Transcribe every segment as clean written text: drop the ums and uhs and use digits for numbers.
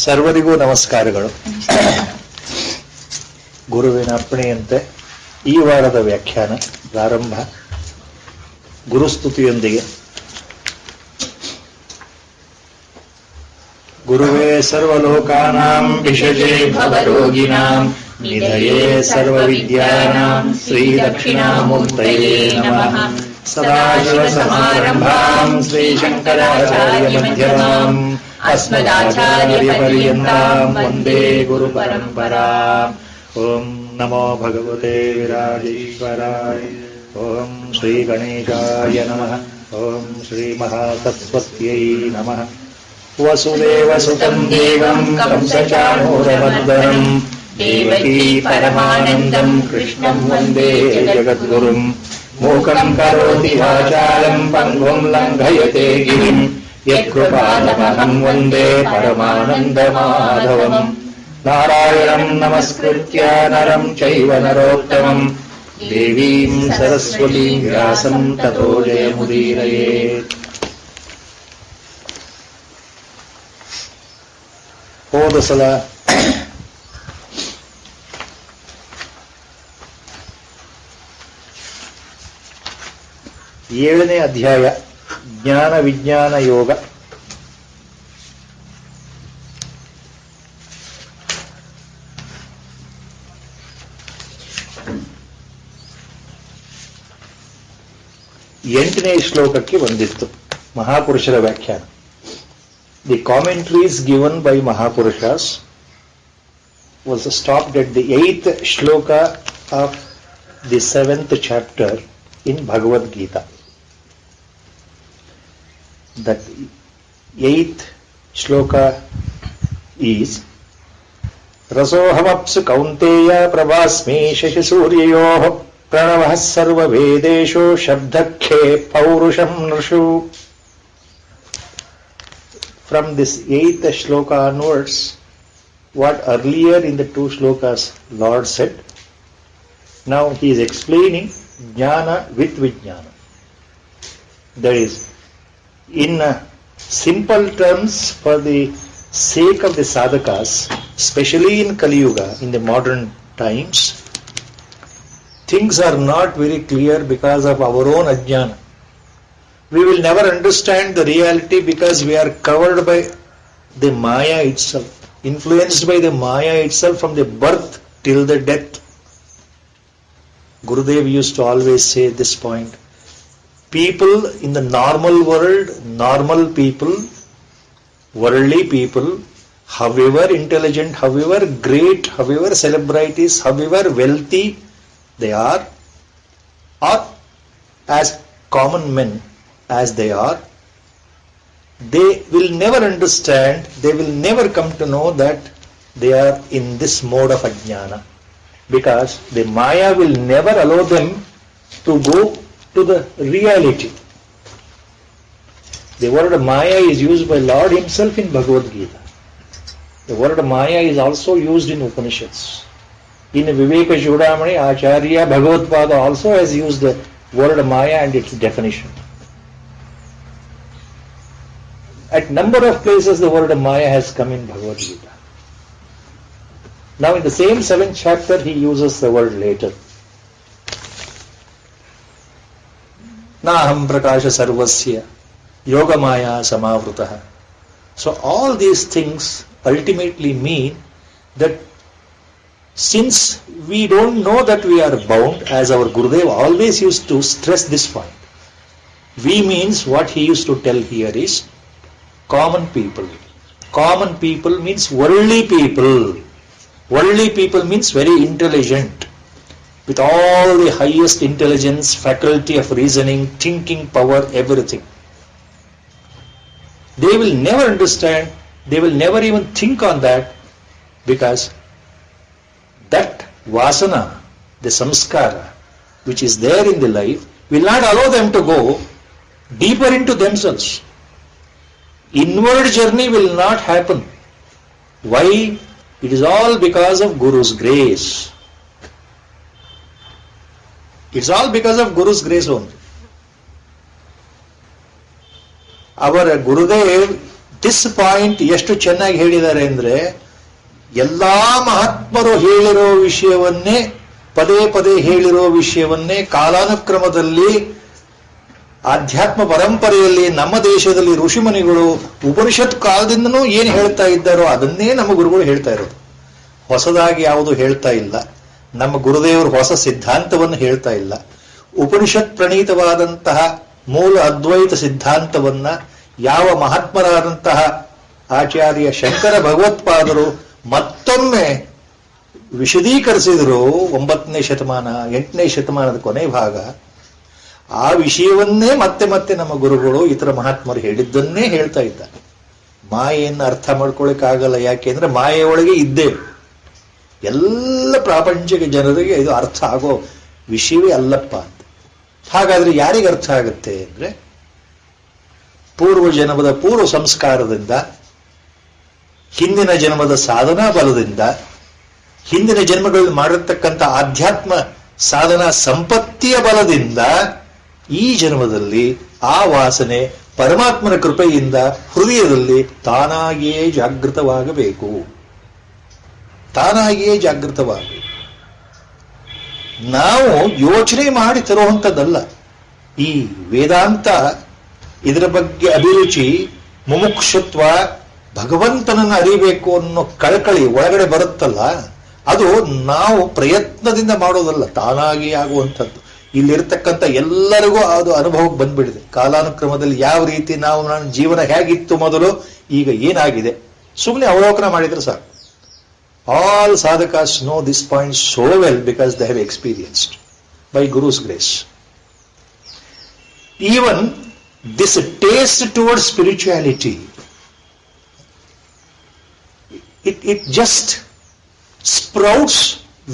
ಸರ್ವರಿಗೂ ನಮಸ್ಕಾರಗಳು. ಗುರುವಿನ ಅಪ್ಪಣೆಯಂತೆ ಈ ವಾರದ ವ್ಯಾಖ್ಯಾನ ಪ್ರಾರಂಭ ಗುರುಸ್ತುತಿಯೊಂದಿಗೆ. ಗುರುವೇ ಸರ್ವಲೋಕಾನಾಂ ವಿಷಜೇ ಭವರೋಗಿಣಾಂ ನಿಧಯೇ ಸರ್ವವಿದ್ಯಾನಾಂ ಶ್ರೀ ದಕ್ಷಿಣಾಮೂರ್ತಯೇ ನಮಃ. ಸದಾಶಿವಸಮಾರಂಭಾಂ ಶ್ರೀಶಂಕರಾಚಾರ್ಯ ಮಧ್ಯಮಾಂ ಅಸ್ಮದಾಚಾರ್ಯಪರ್ಯಂತಾಂ ವಂದೇ ಗುರುಪರಂಪರಾಂ. ಓಂ ನಮೋ ಭಗವತೆ ವಿರಾಜೇಶ್ವರಾಯ. ಓಂ ಶ್ರೀ ಗಣೇಶಾಯ ನಮಃ. ಓಂ ಶ್ರೀ ಮಹಾಸರಸ್ವತ್ಯೈ ನಮಃ. ವಸುದೇವಸುತಂ ದೇವಂ ಕಂಸಚಾಣೂರಮರ್ದನಂ ದೇವಕೀ ಪರಮಾನಂದಂ ಕೃಷ್ಣಂ ವಂದೇ ಜಗದ್ಗುರುಂ. ಮೂಕಂ ಕರೋತಿ ವಾಚಾಲಂ ಪಂಗುಂ ಲಂಘಯತೆ ಗಿರಿಂ ಯತ್ಕೃಪಾಲಮಹಂ ವಂದೇ ಪರಮಾನಂದಮಾಧವಂ. ನಾರಾಯಣಂ ನಮಸ್ಕೃತ್ಯ ನರಂ ಚೈವ ನರೋತ್ತಮಂ ದೇವೀಂ ಸರಸ್ವತೀಂ ವ್ಯಾಸಂ ತತೋ ಜಯಮುದೀರಯೇತ್. ಹೋದ ಸಲ ಏಳನೇ ಅಧ್ಯಾಯ ಜ್ಞಾನ ವಿಜ್ಞಾನ ಯೋಗ. ಎಂಟನೇ ಶ್ಲೋಕಕ್ಕೆ ಬಂದಿತ್ತು ಮಹಾಪುರುಷರ ವ್ಯಾಖ್ಯಾನ. The commentaries given by Mahapurushas was stopped at the 8th shloka of the 7th chapter in Bhagavad Gita. That 8th shloka is Rasohamapsu kaunteya prabhasmi shashisuryayoh pranavah sarva vedesho shabdakhe paurusham nrshu. From this 8th shloka onwards, what earlier in the 2 shlokas Lord said, now he is explaining jnana with vijnana. That is, in simple terms, for the sake of the sadhakas, especially in Kali Yuga, in the modern times, things are not very clear because of our own ajnana. We will never understand the reality because we are covered by the Maya itself, influenced by the Maya itself from the birth till the death. Gurudev used to always say this point. People in the normal world, normal people, worldly people, however intelligent, however great, however celebrities, however wealthy they are, or as common men as they are, they will never understand, they will never come to know that they are in this mode of ajnana, because the Maya will never allow them to go to the reality. The word Maya is used by Lord himself in Bhagavad Gita. The word Maya is also used in Upanishads. In Viveka Chudamani, Acharya Bhagavad-pada also has used the word Maya and its definition. At number of places the word Maya has come in Bhagavad Gita. Now in the same 7th chapter he uses the word later. Naham prakasha sarvasya yoga maya samavrutah. So all these things ultimately mean that since we don't know that we are bound, as our Gurudev always used to stress this point, we means what he used to tell here is common people. Common people means worldly people. Worldly people means very intelligent, with all the highest intelligence, faculty of reasoning, thinking power, everything. They will never understand, they will never even think on that, because that vasana, the samskara, which is there in the life, will not allow them to go deeper into themselves. Inward journey will not happen. Why? It is all because of Guru's grace. It's all because of Guru's grace only. Our Gurudev this point ಎಷ್ಟು ಚೆನ್ನಾಗಿ ಹೇಳಿದ್ದಾರೆ ಅಂದ್ರೆ, ಎಲ್ಲಾ ಮಹಾತ್ಮರು ಹೇಳಿರೋ ವಿಷಯವನ್ನೇ, ಪದೇ ಪದೇ ಹೇಳಿರೋ ವಿಷಯವನ್ನೇ ಕಾಲಾನುಕ್ರಮದಲ್ಲಿ ಆಧ್ಯಾತ್ಮ ಪರಂಪರೆಯಲ್ಲಿ ನಮ್ಮ ದೇಶದಲ್ಲಿ ಋಷಿಮುನಿಗಳು ಉಪನಿಷತ್ ಕಾಲದಿಂದನೂ ಏನು ಹೇಳ್ತಾ ಇದ್ದಾರೋ ಅದನ್ನೇ ನಮ್ಮ ಗುರುಗಳು ಹೇಳ್ತಾ ಇರೋದು. ಹೊಸದಾಗಿ ಯಾವುದು ಹೇಳ್ತಾ ಇಲ್ಲ. ನಮ್ಮ ಗುರುದೇವರು ಹೊಸ ಸಿದ್ಧಾಂತವನ್ನು ಹೇಳ್ತಾ ಇಲ್ಲ. ಉಪನಿಷತ್ ಪ್ರಣೀತವಾದಂತಹ ಮೂಲ ಅದ್ವೈತ ಸಿದ್ಧಾಂತವನ್ನ ಯಾವ ಮಹಾತ್ಮರಾದಂತಹ ಆಚಾರ್ಯ ಶಂಕರ ಭಗವತ್ಪಾದರು ಮತ್ತೊಮ್ಮೆ ವಿಶದೀಕರಿಸಿದರು 9ನೇ ಶತಮಾನ 8ನೇ ಶತಮಾನದ ಕೊನೆ ಭಾಗ, ಆ ವಿಷಯವನ್ನೇ ಮತ್ತೆ ಮತ್ತೆ ನಮ್ಮ ಗುರುಗಳು ಇತರ ಮಹಾತ್ಮರು ಹೇಳಿದ್ದನ್ನೇ ಹೇಳ್ತಾ ಇದ್ದಾರೆ. ಮಾಯೆಯನ್ನು ಅರ್ಥ ಮಾಡ್ಕೊಳ್ಳಿಕ್ಕಾಗಲ್ಲ, ಯಾಕೆಂದ್ರೆ ಮಾಯೆಯೊಳಗೆ ಇದ್ದೇವೆ. ಎಲ್ಲ ಪ್ರಾಪಂಚಿಕ ಜನರಿಗೆ ಇದು ಅರ್ಥ ಆಗೋ ವಿಷಯವೇ ಅಲ್ಲಪ್ಪ ಅಂತ. ಹಾಗಾದ್ರೆ ಯಾರಿಗೆ ಅರ್ಥ ಆಗುತ್ತೆ ಅಂದ್ರೆ, ಪೂರ್ವ ಜನ್ಮದ ಪೂರ್ವ ಸಂಸ್ಕಾರದಿಂದ, ಹಿಂದಿನ ಜನ್ಮದ ಸಾಧನಾ ಬಲದಿಂದ, ಹಿಂದಿನ ಜನ್ಮಗಳಲ್ಲಿ ಮಾಡಿರ್ತಕ್ಕಂಥ ಆಧ್ಯಾತ್ಮ ಸಾಧನಾ ಸಂಪತ್ತಿಯ ಬಲದಿಂದ ಈ ಜನ್ಮದಲ್ಲಿ ಆ ವಾಸನೆ ಪರಮಾತ್ಮನ ಕೃಪೆಯಿಂದ ಹೃದಯದಲ್ಲಿ ತಾನಾಗಿಯೇ ಜಾಗೃತವಾಗಬೇಕು. ತಾನಾಗಿಯೇ ಜಾಗೃತವಾಗಬೇಕು. ನಾವು ಯೋಚನೆ ಮಾಡಿ ತರುವಂಥದ್ದಲ್ಲ. ಈ ವೇದಾಂತ, ಇದರ ಬಗ್ಗೆ ಅಭಿರುಚಿ, ಮುಮುಕ್ಷುತ್ವ, ಭಗವಂತನನ್ನು ಅರಿಬೇಕು ಅನ್ನೋ ಕಳಕಳಿ ಒಳಗಡೆ ಬರುತ್ತಲ್ಲ, ಅದು ನಾವು ಪ್ರಯತ್ನದಿಂದ ಮಾಡೋದಲ್ಲ, ತಾನಾಗಿ ಆಗುವಂಥದ್ದು. ಇಲ್ಲಿರ್ತಕ್ಕಂಥ ಎಲ್ಲರಿಗೂ ಅದು ಅನುಭವಕ್ಕೆ ಬಂದ್ಬಿಟ್ಟಿದೆ. ಕಾಲಾನುಕ್ರಮದಲ್ಲಿ ಯಾವ ರೀತಿ ನನ್ನ ಜೀವನ ಹೇಗಿತ್ತು ಮೊದಲು, ಈಗ ಏನಾಗಿದೆ, ಸುಮ್ಮನೆ ಅವಲೋಕನ ಮಾಡಿದ್ರೆ ಸಾಕು. All sadhakas know this point so well because they have experienced by Guru's grace. Even this taste towards spirituality, it just sprouts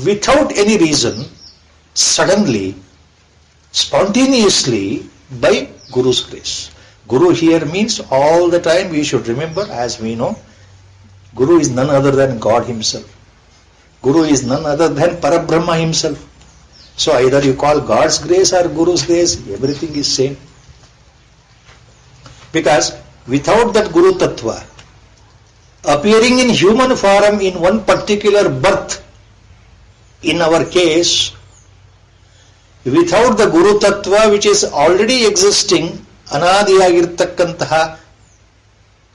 without any reason, suddenly, spontaneously, by Guru's grace. Guru here means all the time we should remember, as we know, Guru is none other than God himself. Guru is none other than Parabrahma himself. So either you call God's grace or Guru's grace, everything is same. Because without that Guru Tattva, appearing in human form in one particular birth, in our case, without the Guru Tattva which is already existing, ಅನಾದಿಯಾಗಿರ್ತಕ್ಕಂತಹ,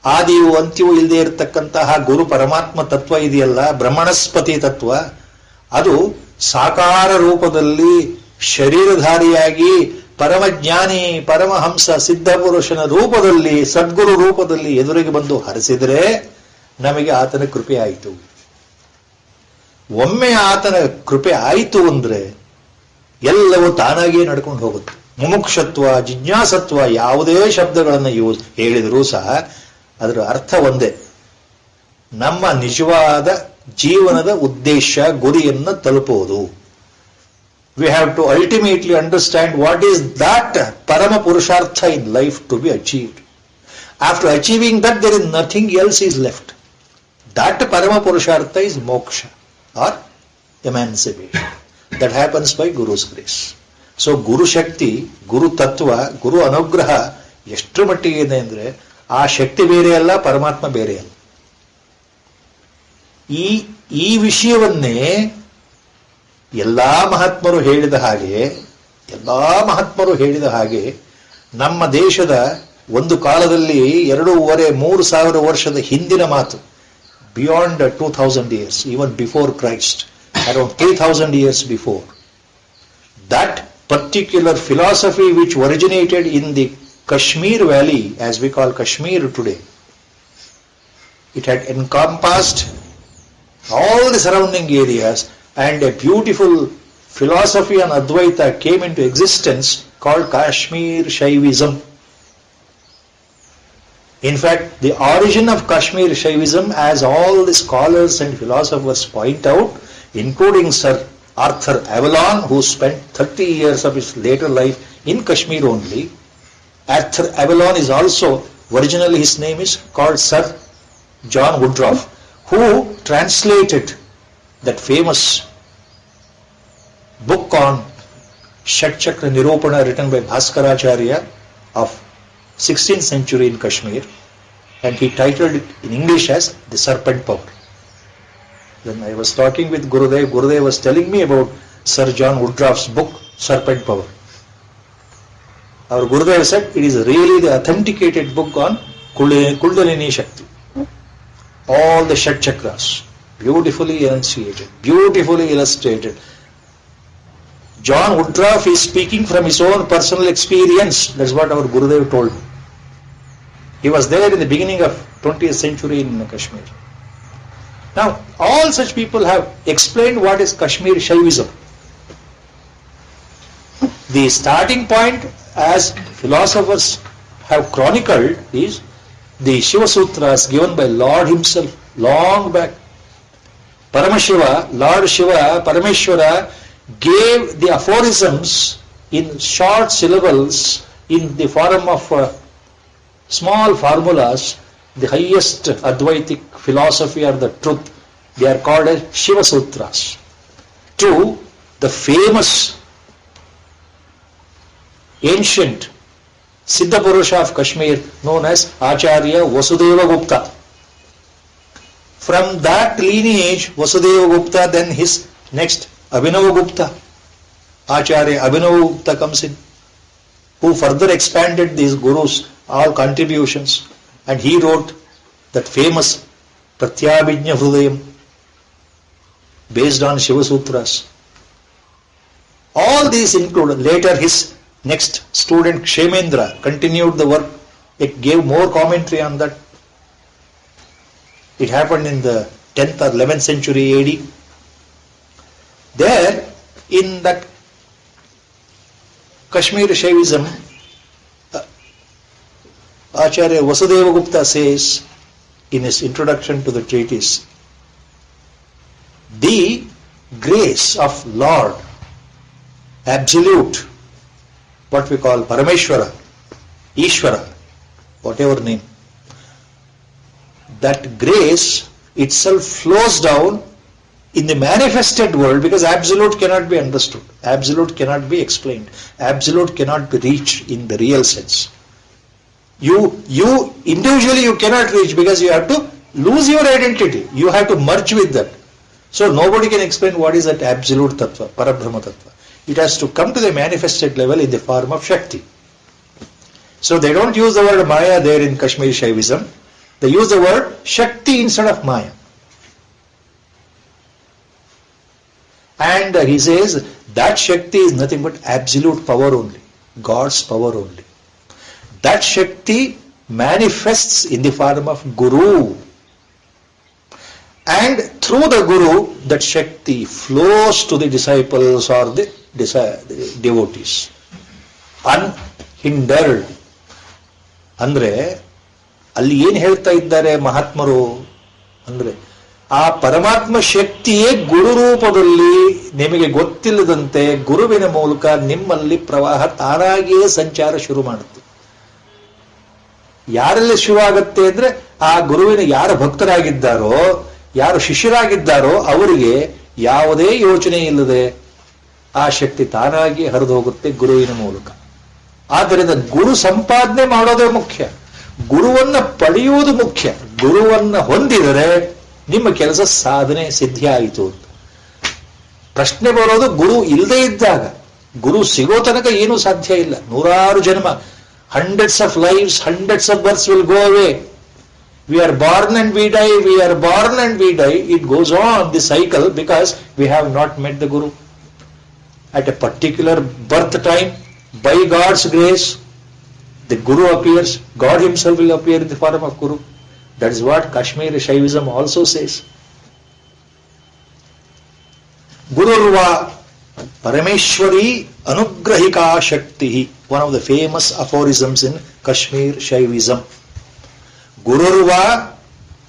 ಆದಿಯು ಅಂತ್ಯವೂ ಇಲ್ಲದೆ ಇರತಕ್ಕಂತಹ ಗುರು ಪರಮಾತ್ಮ ತತ್ವ ಇದೆಯಲ್ಲ, ಬ್ರಹ್ಮಣಸ್ಪತಿ ತತ್ವ, ಅದು ಸಾಕಾರ ರೂಪದಲ್ಲಿ ಶರೀರಧಾರಿಯಾಗಿ ಪರಮಜ್ಞಾನಿ ಪರಮಹಂಸ ಸಿದ್ಧಪುರುಷನ ರೂಪದಲ್ಲಿ, ಸದ್ಗುರು ರೂಪದಲ್ಲಿ ಎದುರಿಗೆ ಬಂದು ಹರಿಸಿದರೆ ನಮಗೆ ಆತನ ಕೃಪೆ ಆಯಿತು. ಒಮ್ಮೆ ಆತನ ಕೃಪೆ ಆಯಿತು ಅಂದ್ರೆ ಎಲ್ಲವೂ ತಾನಾಗಿಯೇ ನಡ್ಕೊಂಡು ಹೋಗುತ್ತೆ. ಮುಮುಕ್ಷತ್ವ, ಜಿಜ್ಞಾಸತ್ವ, ಯಾವುದೇ ಶಬ್ದಗಳನ್ನು ಹೇಳಿದರೂ ಸಹ ಅದರ ಅರ್ಥ ಒಂದೇ, ನಮ್ಮ ನಿಜವಾದ ಜೀವನದ ಉದ್ದೇಶ, ಗುರಿಯನ್ನು ತಲುಪುವುದು. We have to ultimately understand what is that Parama Purushartha in life to be achieved. After achieving that, there is nothing else is left. That Parama Purushartha is moksha or emancipation. That happens by Guru's grace. So Guru Shakti, Guru Tattva, Guru Anugraha ಎಷ್ಟು ಮಟ್ಟಿಗೆ ಇದೆ ಅಂದ್ರೆ, ಆ ಶಕ್ತಿ ಬೇರೆ ಅಲ್ಲ, ಪರಮಾತ್ಮ ಬೇರೆ ಅಲ್ಲ. ಈ ವಿಷಯವನ್ನೇ ಎಲ್ಲಾ ಮಹಾತ್ಮರು ಹೇಳಿದ ಹಾಗೆ ನಮ್ಮ ದೇಶದ ಒಂದು ಕಾಲದಲ್ಲಿ 2,500-3,000 ವರ್ಷದ ಹಿಂದಿನ ಮಾತು, beyond 2,000 years, even before Christ, around 3,000 years before, that particular philosophy which originated in the Kashmir Valley, as we call Kashmir today, it had encompassed all the surrounding areas, and a beautiful philosophy on Advaita came into existence called Kashmir Shaivism. In fact, the origin of Kashmir Shaivism, as all the scholars and philosophers point out, including Sir Arthur Avalon, who spent 30 years of his later life in Kashmir only. Arthur Avalon is also, originally his name is called Sir John Woodruff, who translated that famous book on Shatchakra Nirupana written by Bhaskaracharya of 16th century in Kashmir. and he titled it in English as The Serpent Power. When I was talking with Gurudev, Gurudev was telling me about Sir John Woodruff's book, Serpent Power. Our Gurudev said it is really the authenticated book on Kundalini Shakti. All the Shat Chakras, beautifully enunciated, beautifully illustrated. John Woodruff is speaking from his own personal experience. That's what our Gurudev told me. He was there in the beginning of 20th century in Kashmir. Now, all such people have explained what is Kashmir Shaivism. The starting point, as philosophers have chronicled, is the Shiva Sutras given by Lord himself long back. Paramashiva, Lord Shiva, Parameshwara gave the aphorisms in short syllables in the form of small formulas, the highest Advaitic philosophy or the truth. They are called as Shiva Sutras. To the famous ancient Siddha Purusha of Kashmir known as Acharya Vasudeva Gupta. From that lineage, Vasudeva Gupta, then his next Abhinava Gupta, Acharya Abhinava Gupta comes in, who further expanded these gurus' all contributions, and he wrote that famous Pratyabhijna Hrudayam based on Shiva Sutras. All these include, later his next student Kshemendra continued the work, it gave more commentary on that. It happened in the 10th or 11th century AD. There, in that Kashmir Shaivism, Acharya Vasudeva Gupta says in his introduction to the treatise, the grace of Lord, absolute, what we call Parameshwara, Ishvara, whatever name, that grace itself flows down in the manifested world, because absolute cannot be understood, absolute cannot be explained, absolute cannot be reached in the real sense. You individually you cannot reach, because you have to lose your identity, you have to merge with that. So nobody can explain what is that absolute tattva, Parabrahma tattva. It has to come to the manifested level in the form of Shakti. So they don't use the word Maya there in Kashmiri Shaivism. They use the word Shakti instead of Maya. And he says that Shakti is nothing but absolute power only, God's power only. That Shakti manifests in the form of Guru. And through the Guru, that Shakti flows to the disciples or the devotees. Unhindered. ಅಂದ್ರೆ ಅಲ್ಲಿ ಏನು ಹೇಳ್ತಾ ಇದ್ದಾರೆ ಮಹಾತ್ಮರು ಅಂದ್ರೆ ಆ ಪರಮಾತ್ಮ ಶಕ್ತಿಯೇ ಗುರು ರೂಪದಲ್ಲಿ ನಿಮಗೆ ಗೊತ್ತಿಲ್ಲದಂತೆ ಗುರುವಿನ ಮೂಲಕ ನಿಮ್ಮಲ್ಲಿ ಪ್ರವಾಹ ತಾನಾಗಿಯೇ ಸಂಚಾರ ಶುರು ಮಾಡುತ್ತೆ. ಯಾರಲ್ಲಿ ಶುರು ಆಗುತ್ತೆ ಅಂದ್ರೆ ಆ ಗುರುವಿನ ಯಾರು ಭಕ್ತರಾಗಿದ್ದಾರೋ, ಯಾರು ಶಿಷ್ಯರಾಗಿದ್ದಾರೋ ಅವರಿಗೆ ಯಾವುದೇ ಯೋಚನೆ ಇಲ್ಲದೆ ಆ ಶಕ್ತಿ ತಾನಾಗಿ ಹರಿದು ಹೋಗುತ್ತೆ ಗುರುವಿನ ಮೂಲಕ. ಆದ್ದರಿಂದ ಗುರು ಸಂಪಾದನೆ ಮಾಡೋದೇ ಮುಖ್ಯ, ಗುರುವನ್ನ ಪಡೆಯುವುದು ಮುಖ್ಯ. ಗುರುವನ್ನ ಹೊಂದಿದರೆ ನಿಮ್ಮ ಕೆಲಸ ಸಾಧನೆ ಸಿದ್ಧಿ ಆಯಿತು ಅಂತ. ಪ್ರಶ್ನೆ ಬರೋದು ಗುರು ಇಲ್ಲದೆ ಇದ್ದಾಗ. ಗುರು ಸಿಗೋ ತನಕ ಏನೂ ಸಾಧ್ಯ ಇಲ್ಲ. ನೂರಾರು ಜನ್ಮ, hundreds of lives, hundreds of births will go away. We are born and we die, we are born and we die. It goes on, the cycle, because we have not met the Guru. At a particular birth time, by God's grace, the Guru appears. God himself will appear in the form of Guru. That is what Kashmiri Shaivism also says. Gururva Parameshwari Anugrahika Shakti, one of the famous aphorisms in Kashmir Shaivism. Gururva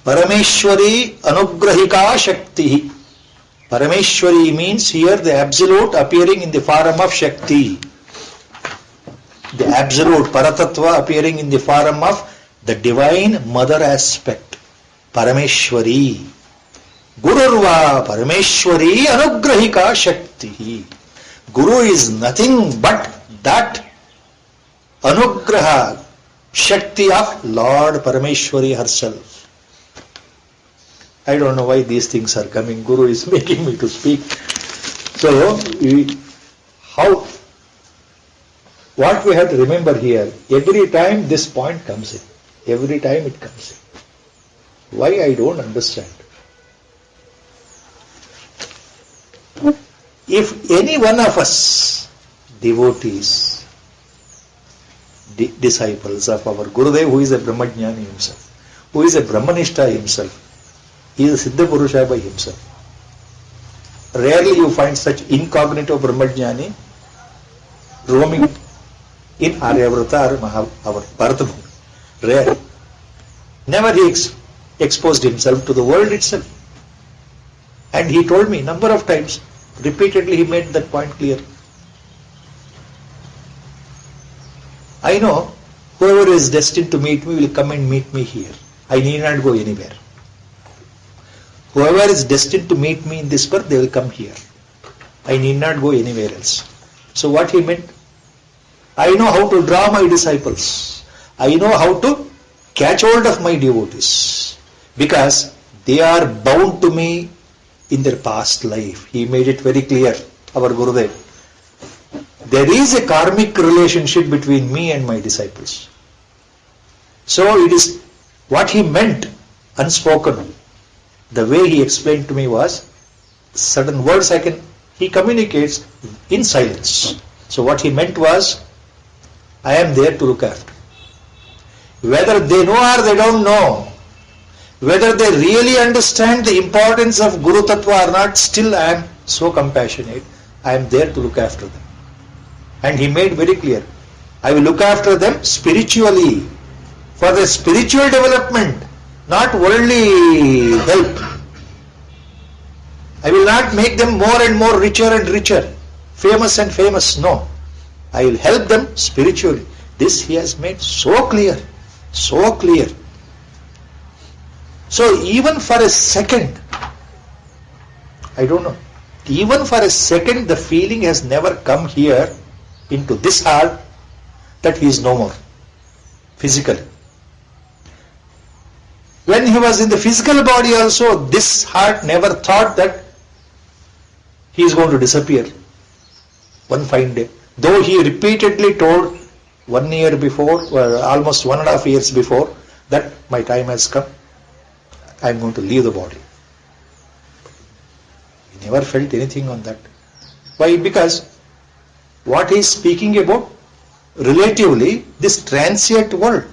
Parameshwari Anugrahika Shakti. Parameshwari means here the absolute appearing in the form of Shakti. The absolute Paratattva appearing in the form of the divine mother aspect. Parameshwari. Gururva Parameshwari Anugrahika Shakti. Guru is nothing but that Anugraha, Shakti of Lord Parameshwari herself. I don't know why these things are coming. Guru is making me to speak. So, what we have to remember here, every time this point comes in, every time it comes in. Why I don't understand. If any one of us, devotees, disciples of our Gurudev, who is a Brahmajnani himself, who is a Brahmanishta himself, he is a Siddha Purusha by himself. Rarely you find such incognito Brahmajnani roaming in Aryavrata or our Bharatavumi. Rare. Never he exposed himself to the world itself. And he told me number of times, repeatedly he made that point clear. I know whoever is destined to meet me will come and meet me here. I need not go anywhere. Whoever is destined to meet me in this birth, they will come here. I need not go anywhere else. So what he meant? I know how to draw my disciples. I know how to catch hold of my devotees. Because they are bound to me in their past life. He made it very clear, our Gurudev. There is a karmic relationship between me and my disciples. So it is what he meant, unspoken. The way he explained to me was, certain words he communicates in silence. So what he meant was, I am there to look after. Whether they know or they don't know, whether they really understand the importance of Guru Tattva or not, still I am so compassionate. I am there to look after them. And he made very clear, I will look after them spiritually, for their spiritual development, not worldly help. I will not make them more and more richer and richer, famous and famous. No. I will help them spiritually. This he has made so clear, so clear. So even for a second, I don't know, even for a second the feeling has never come here into this heart that he is no more, physically. When he was in the physical body also, this heart never thought that he is going to disappear one fine day. Though he repeatedly told 1 year before, or almost 1.5 years before, that my time has come, I am going to leave the body. He never felt anything on that. Why? Because what he is speaking about, relatively, this transient world,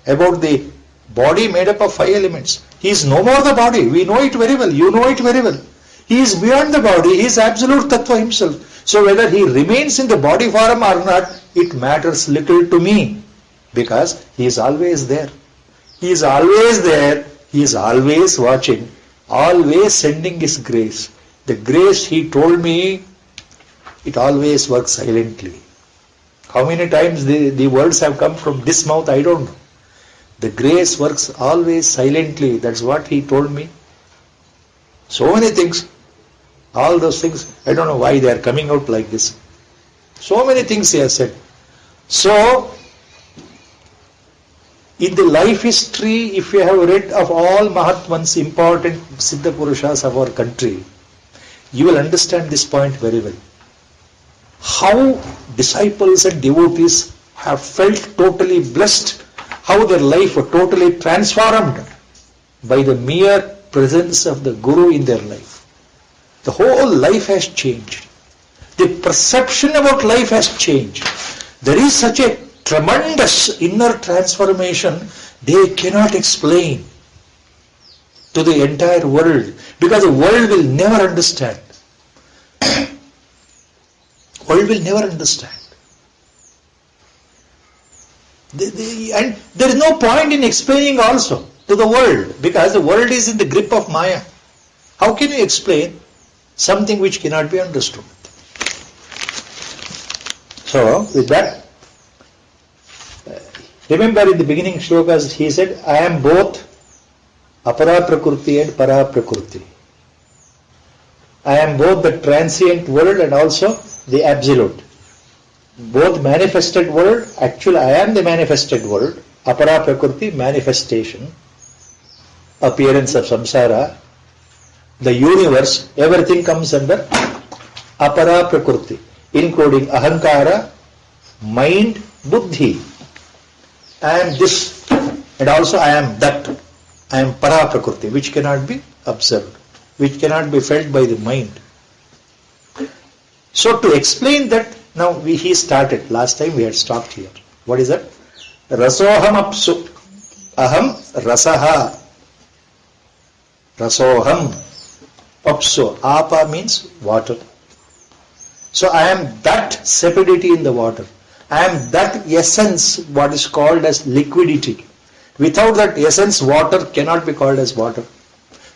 about the body made up of 5 elements. He is no more the body. We know it very well. You know it very well. He is beyond the body. He is absolute Tattva himself. So whether he remains in the body form or not, it matters little to me. Because he is always there. He is always there. He is always watching. Always sending his grace. The grace, he told me, it always works silently. How many times the words have come from this mouth, I don't know. The grace works always silently. That's what he told me. So many things. All those things, I don't know why they are coming out like this. So many things he has said. So, in the life history, if you have read of all Mahatmans, important Siddha Purushas of our country, you will understand this point very well. How disciples and devotees have felt totally blessed, how their life was totally transformed by the mere presence of the Guru in their life. The whole life has changed. The perception about life has changed. There is such a tremendous inner transformation they cannot explain to the entire world, because the world will never understand. World will never understand. And there is no point in explaining also to the world, because the world is in the grip of Maya. How can you explain something which cannot be understood? So, with that, remember in the beginning shlokas he said, I am both apara prakriti and para prakriti. I am both the transient world and also the absolute. Both manifested world, actually I am the manifested world, Apara Prakriti, manifestation, appearance of samsara, the universe, everything comes under Apara Prakriti, including Ahankara, mind, Buddhi. I am this, and also I am that. I am Para Prakriti, which cannot be observed, which cannot be felt by the mind. So to explain that, now he started. Last time we had stopped here. What is that? Rasoham apsu. Aham rasaha. Rasoham apsu. Apa means water. So I am that separatity in the water. I am that essence, what is called as liquidity. Without that essence, water cannot be called as water.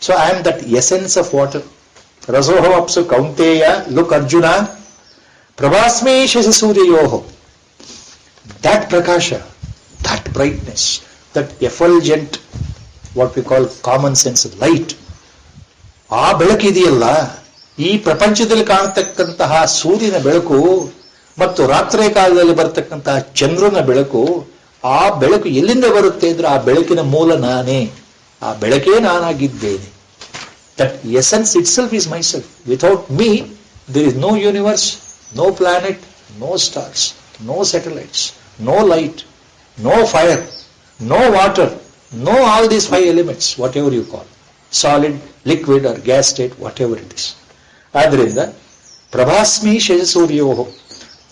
So I am that essence of water. Rasoho apsu kaunteya, look Arjuna, prabhasme shasi suryayoho. That prakasha, that brightness, that effulgent, what we call common sense light, ಆ ಬೆಳಕಿದೆಯಲ್ಲ, ಈ ಪ್ರಪಂಚದಲ್ಲಿ ಕಾಣತಕ್ಕಂತಹ ಸೂರ್ಯನ ಬೆಳಕು ಮತ್ತು ರಾತ್ರಿ ಕಾಲದಲ್ಲಿ ಬರತಕ್ಕಂತಹ ಚಂದ್ರನ ಬೆಳಕು, ಆ ಬೆಳಕು ಎಲ್ಲಿಂದ ಬರುತ್ತೆ ಅಂದ್ರೆ ಆ ಬೆಳಕಿನ ಮೂಲ ನಾನೇ, ಆ ಬೆಳಕೇ ನಾನಾಗಿದ್ದೇನೆ. That essence itself is myself. Without me, there is no universe, no planet, no stars, no satellites, no light, no fire, no water, no all these 5 elements, whatever you call, solid, liquid or gas state, whatever it is. ಆದ್ರಿಂದ ಪ್ರಭಾಸ್ಮಿ ಶೇಷಸೂರ್ಯೋಹೋ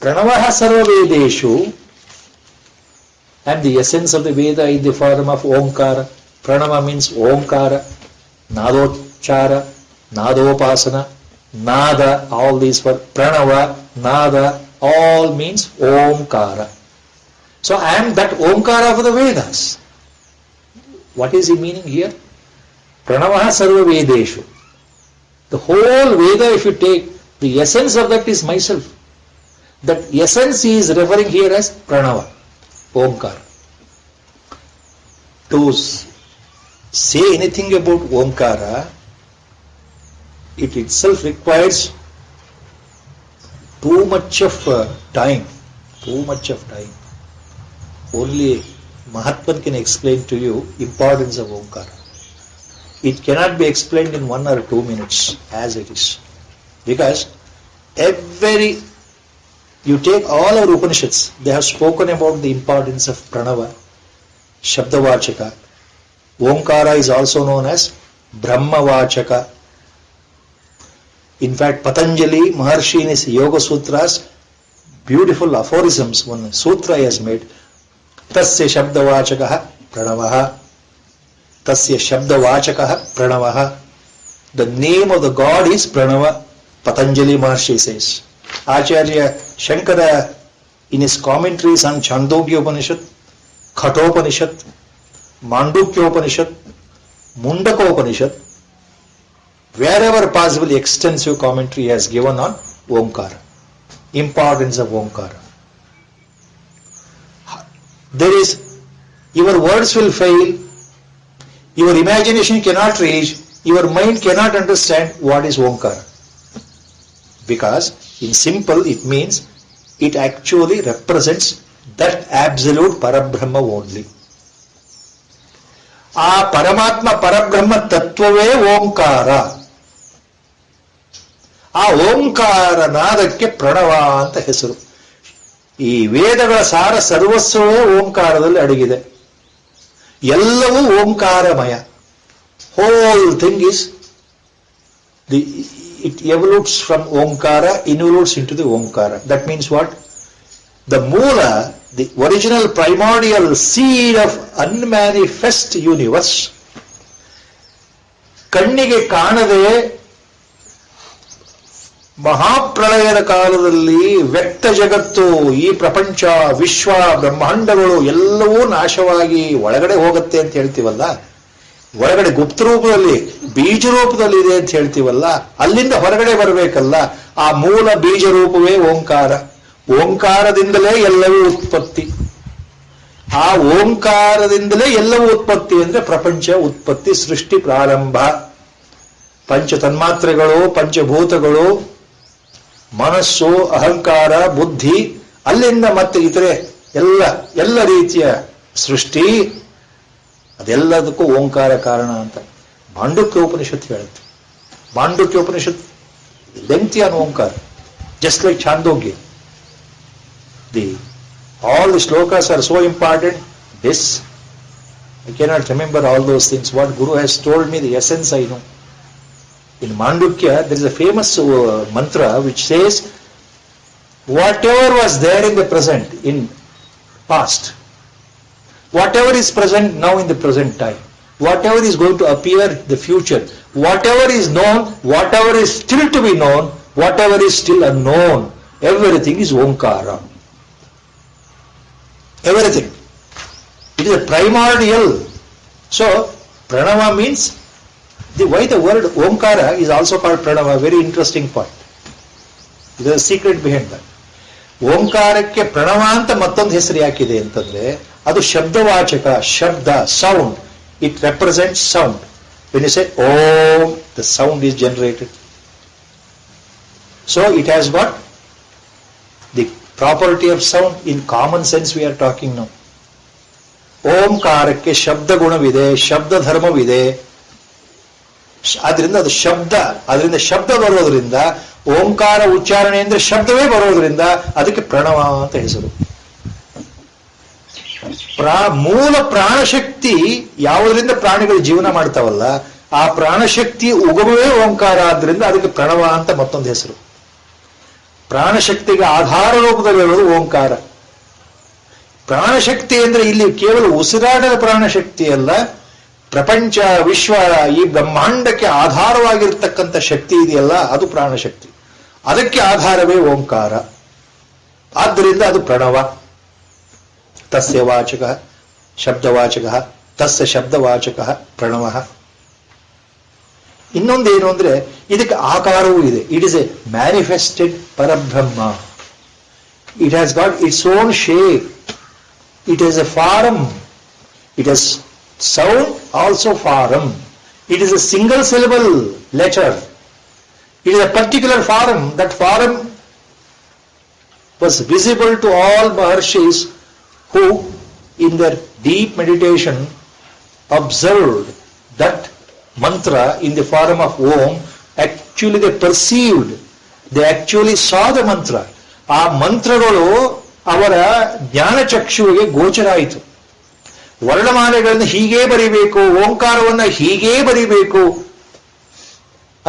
ಪ್ರಣವಃ ಸರ್ವವೇದೇಶು, and the essence of the Veda in the form of Omkara. Pranava means Omkara, Nadochara, Nadopasana, Nada, all these were Pranava, Nada, all means Omkara. So I am that Omkara of the Vedas. What is the meaning here? Pranava sarva Vedeshu. The whole Veda, if you take, the essence of that is myself. That essence is referring here as Pranava, Omkara. To say anything about Omkara, it itself requires too much of time. Only Mahatman can explain to you importance of Omkara. It cannot be explained in 1 or 2 minutes as it is. Because you take all our Upanishads, they have spoken about the importance of Pranava, Shabdavachaka. Omkara is also known as Brahmavachaka. In fact, Patanjali Maharshi in his Yoga Sutras, beautiful aphorisms, one sutra he has made. Tasya Shabdavachakaha Pranavaha. Tasya Shabdavachakaha Pranavaha. The name of the God is Pranava, Patanjali Maharshi says. Acharya Shankara in his commentaries on Chandogya Upanishad, Khathopanishad, Mandukya Upanishad, Mundaka Upanishad, wherever possible extensive commentary has given on Omkara, importance of Omkara. There is, your words will fail, your imagination cannot reach, your mind cannot understand what is Omkara. Because in simple it means it actually represents that absolute Parabrahma only. ಆ ಪರಮಾತ್ಮ ಪರಬ್ರಹ್ಮ ತತ್ವವೇ ಓಂಕಾರ. ಆ ಓಂಕಾರ ನಾದಕ್ಕೆ ಪ್ರಣವ ಅಂತ ಹೆಸರು. ಈ ವೇದಗಳ ಸಾರ ಸರ್ವಸ್ವವೇ ಓಂಕಾರದಲ್ಲಿ ಅಡಗಿದೆ. ಎಲ್ಲವೂ ಓಂಕಾರಮಯ. Whole thing is it evolutes from Omkara, involutes into the Omkara. That means what? The Moola, the original primordial seed of unmanifest universe, ಕಣ್ಣಿಗೆ ಕಾಣದೆ ಮಹಾಪ್ರಳಯದ ಕಾಲದಲ್ಲಿ ವ್ಯಕ್ತ ಜಗತ್ತು, ಈ ಪ್ರಪಂಚ, ವಿಶ್ವ, ಬ್ರಹ್ಮಾಂಡಗಳು ಎಲ್ಲವೂ ನಾಶವಾಗಿ ಒಳಗಡೆ ಹೋಗುತ್ತೆ ಅಂತ ಹೇಳ್ತೀವಲ್ಲ, ಒಳಗಡೆ ಗುಪ್ತ ರೂಪದಲ್ಲಿ ಬೀಜ ರೂಪದಲ್ಲಿ ಇದೆ ಅಂತ ಹೇಳ್ತೀವಲ್ಲ, ಅಲ್ಲಿಂದ ಹೊರಗಡೆ ಬರಬೇಕಲ್ಲ, ಆ ಮೂಲ ಬೀಜ ರೂಪವೇ ಓಂಕಾರ. ಓಂಕಾರದಿಂದಲೇ ಎಲ್ಲವೂ ಉತ್ಪತ್ತಿ. ಆ ಓಂಕಾರದಿಂದಲೇ ಎಲ್ಲವೂ ಉತ್ಪತ್ತಿ ಅಂದ್ರೆ ಪ್ರಪಂಚ ಉತ್ಪತ್ತಿ, ಸೃಷ್ಟಿ ಪ್ರಾರಂಭ. ಪಂಚ ತನ್ಮಾತ್ರೆಗಳು, ಪಂಚಭೂತಗಳು, ಮನಸ್ಸು, ಅಹಂಕಾರ, ಬುದ್ಧಿ, ಅಲ್ಲಿಂದ ಮತ್ತೆ ಇತರೆ ಎಲ್ಲ ರೀತಿಯ ಸೃಷ್ಟಿ ಅದೆಲ್ಲದಕ್ಕೂ ಓಂಕಾರ ಕಾರಣ ಅಂತ ಮಾಂಡುಕ್ಯ ಉಪನಿಷತ್ತು ಹೇಳುತ್ತೆ. Mandukya Upanishad lengthy on Omkara, just like Chandogya. All the slokas are so important. This, I cannot remember all those things. What Guru has told me, the essence I know. In Mandukya, there is a famous mantra which says, whatever was there in the present, in past, whatever is present now in the present time, whatever is going to appear in the future, whatever is known, whatever is still to be known, whatever is still unknown, everything is Omkara. Everything. It is a primordial. So, Pranava means, why the word Omkara is also called Pranava, very interesting point. There is a secret behind that. ಓಂಕಾರಕ್ಕೆ ಪ್ರಣವ ಅಂತ ಮತ್ತೊಂದು ಹೆಸರು ಯಾಕಿದೆ ಅಂತಂದ್ರೆ, ಅದು ಶಬ್ದವಾಚಕ, ಶಬ್ದ, sound. It represents sound. When you say Om, the sound is generated. So it has got the property of sound. In common sense we are talking now. ಓಂಕಾರಕ್ಕೆ ಶಬ್ದ ಗುಣವಿದೆ, ಶಬ್ದ ಧರ್ಮವಿದೆ. ಅದರಿಂದ ಅದು ಶಬ್ದ, ಅದರಿಂದ ಶಬ್ದ ಬರೋದ್ರಿಂದ, ಓಂಕಾರ ಉಚ್ಚಾರಣೆ ಅಂದ್ರೆ ಶಬ್ದವೇ ಬರೋದ್ರಿಂದ ಅದಕ್ಕೆ ಪ್ರಣವ ಅಂತ ಹೆಸರು. ಮೂಲ ಪ್ರಾಣಶಕ್ತಿ ಯಾವುದರಿಂದ ಪ್ರಾಣಿಗಳು ಜೀವನ ಮಾಡ್ತಾವಲ್ಲ, ಆ ಪ್ರಾಣಶಕ್ತಿ ಉಗಮವೇ ಓಂಕಾರ, ಆದ್ರಿಂದ ಅದಕ್ಕೆ ಪ್ರಣವ ಅಂತ ಮತ್ತೊಂದು ಹೆಸರು. ಪ್ರಾಣಶಕ್ತಿಗೆ ಆಧಾರ ರೂಪದಲ್ಲಿರೋದು ಓಂಕಾರ. ಪ್ರಾಣಶಕ್ತಿ ಅಂದ್ರೆ ಇಲ್ಲಿ ಕೇವಲ ಉಸಿರಾಟದ ಪ್ರಾಣಶಕ್ತಿ ಅಲ್ಲ, ಪ್ರಪಂಚ, ವಿಶ್ವ, ಈ ಬ್ರಹ್ಮಾಂಡಕ್ಕೆ ಆಧಾರವಾಗಿರ್ತಕ್ಕಂಥ ಶಕ್ತಿ ಇದೆಯಲ್ಲ, ಅದು ಪ್ರಾಣಶಕ್ತಿ. ಅದಕ್ಕೆ ಆಧಾರವೇ ಓಂಕಾರ. ಆದ್ದರಿಂದ ಅದು ಪ್ರಣವ. ತಸ್ಯ ವಾಚಕ ಶಬ್ದವಾಚಕ, ತಸ್ಯ ಶಬ್ದವಾಚಕ ಪ್ರಣವ. ಇನ್ನೊಂದೇನು ಅಂದ್ರೆ ಇದಕ್ಕೆ ಆಕಾರವೂ ಇದೆ. ಇಟ್ ಇಸ್ ಎ ಮ್ಯಾನಿಫೆಸ್ಟೆಡ್ ಪರಬ್ರಹ್ಮ. It has got its own shape. It is a form. It has sound, also form. It is a single syllable letter. It is a particular form. That form was visible to all Maharshis who, in their deep meditation, observed that mantra in the form of Om. Actually they perceived, they actually saw the mantra. ಆ ಮಂತ್ರಗಳು ಅವರ ಜ್ಞಾನಚಕ್ಷುವಿಗೆ ಗೋಚರ ಆಯಿತು. ವರ್ಣಮಾಲೆಗಳನ್ನು ಹೀಗೇ ಬರೀಬೇಕು, ಓಂಕಾರವನ್ನ ಹೀಗೇ ಬರೀಬೇಕು,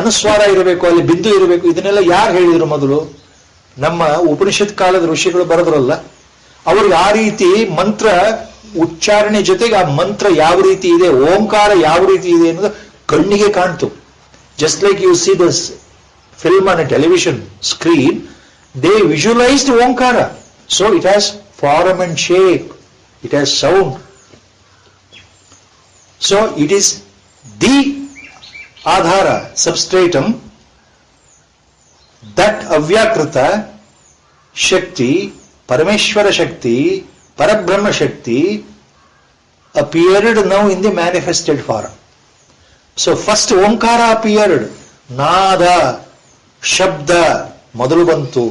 ಅನುಸ್ವಾರ ಇರಬೇಕು, ಅಲ್ಲಿ ಬಿಂದು ಇರಬೇಕು. ಇದನ್ನೆಲ್ಲ ಯಾರು ಹೇಳಿದ್ರು ಮೊದಲು? ನಮ್ಮ ಉಪನಿಷತ್ ಕಾಲದ ಋಷಿಗಳು ಬರೆದ್ರಲ್ಲ, ಅವ್ರಿಗೆ ಆ ರೀತಿ ಮಂತ್ರ ಉಚ್ಚಾರಣೆ ಜೊತೆಗೆ ಆ ಮಂತ್ರ ಯಾವ ರೀತಿ ಇದೆ, ಓಂಕಾರ ಯಾವ ರೀತಿ ಇದೆ ಅನ್ನೋದು ಕಣ್ಣಿಗೆ ಕಾಣ್ತು. Just like you see this film on a television screen, they visualized Omkara. So it has form and shape, it has sound. So it is the adhara, substratum, that avyakrita Shakti, Parameshwara Shakti, Parabrahma Shakti appeared now in the manifested form. So first Omkara appeared, Nada, Shabda ಮೊದಲು ಬಂತು,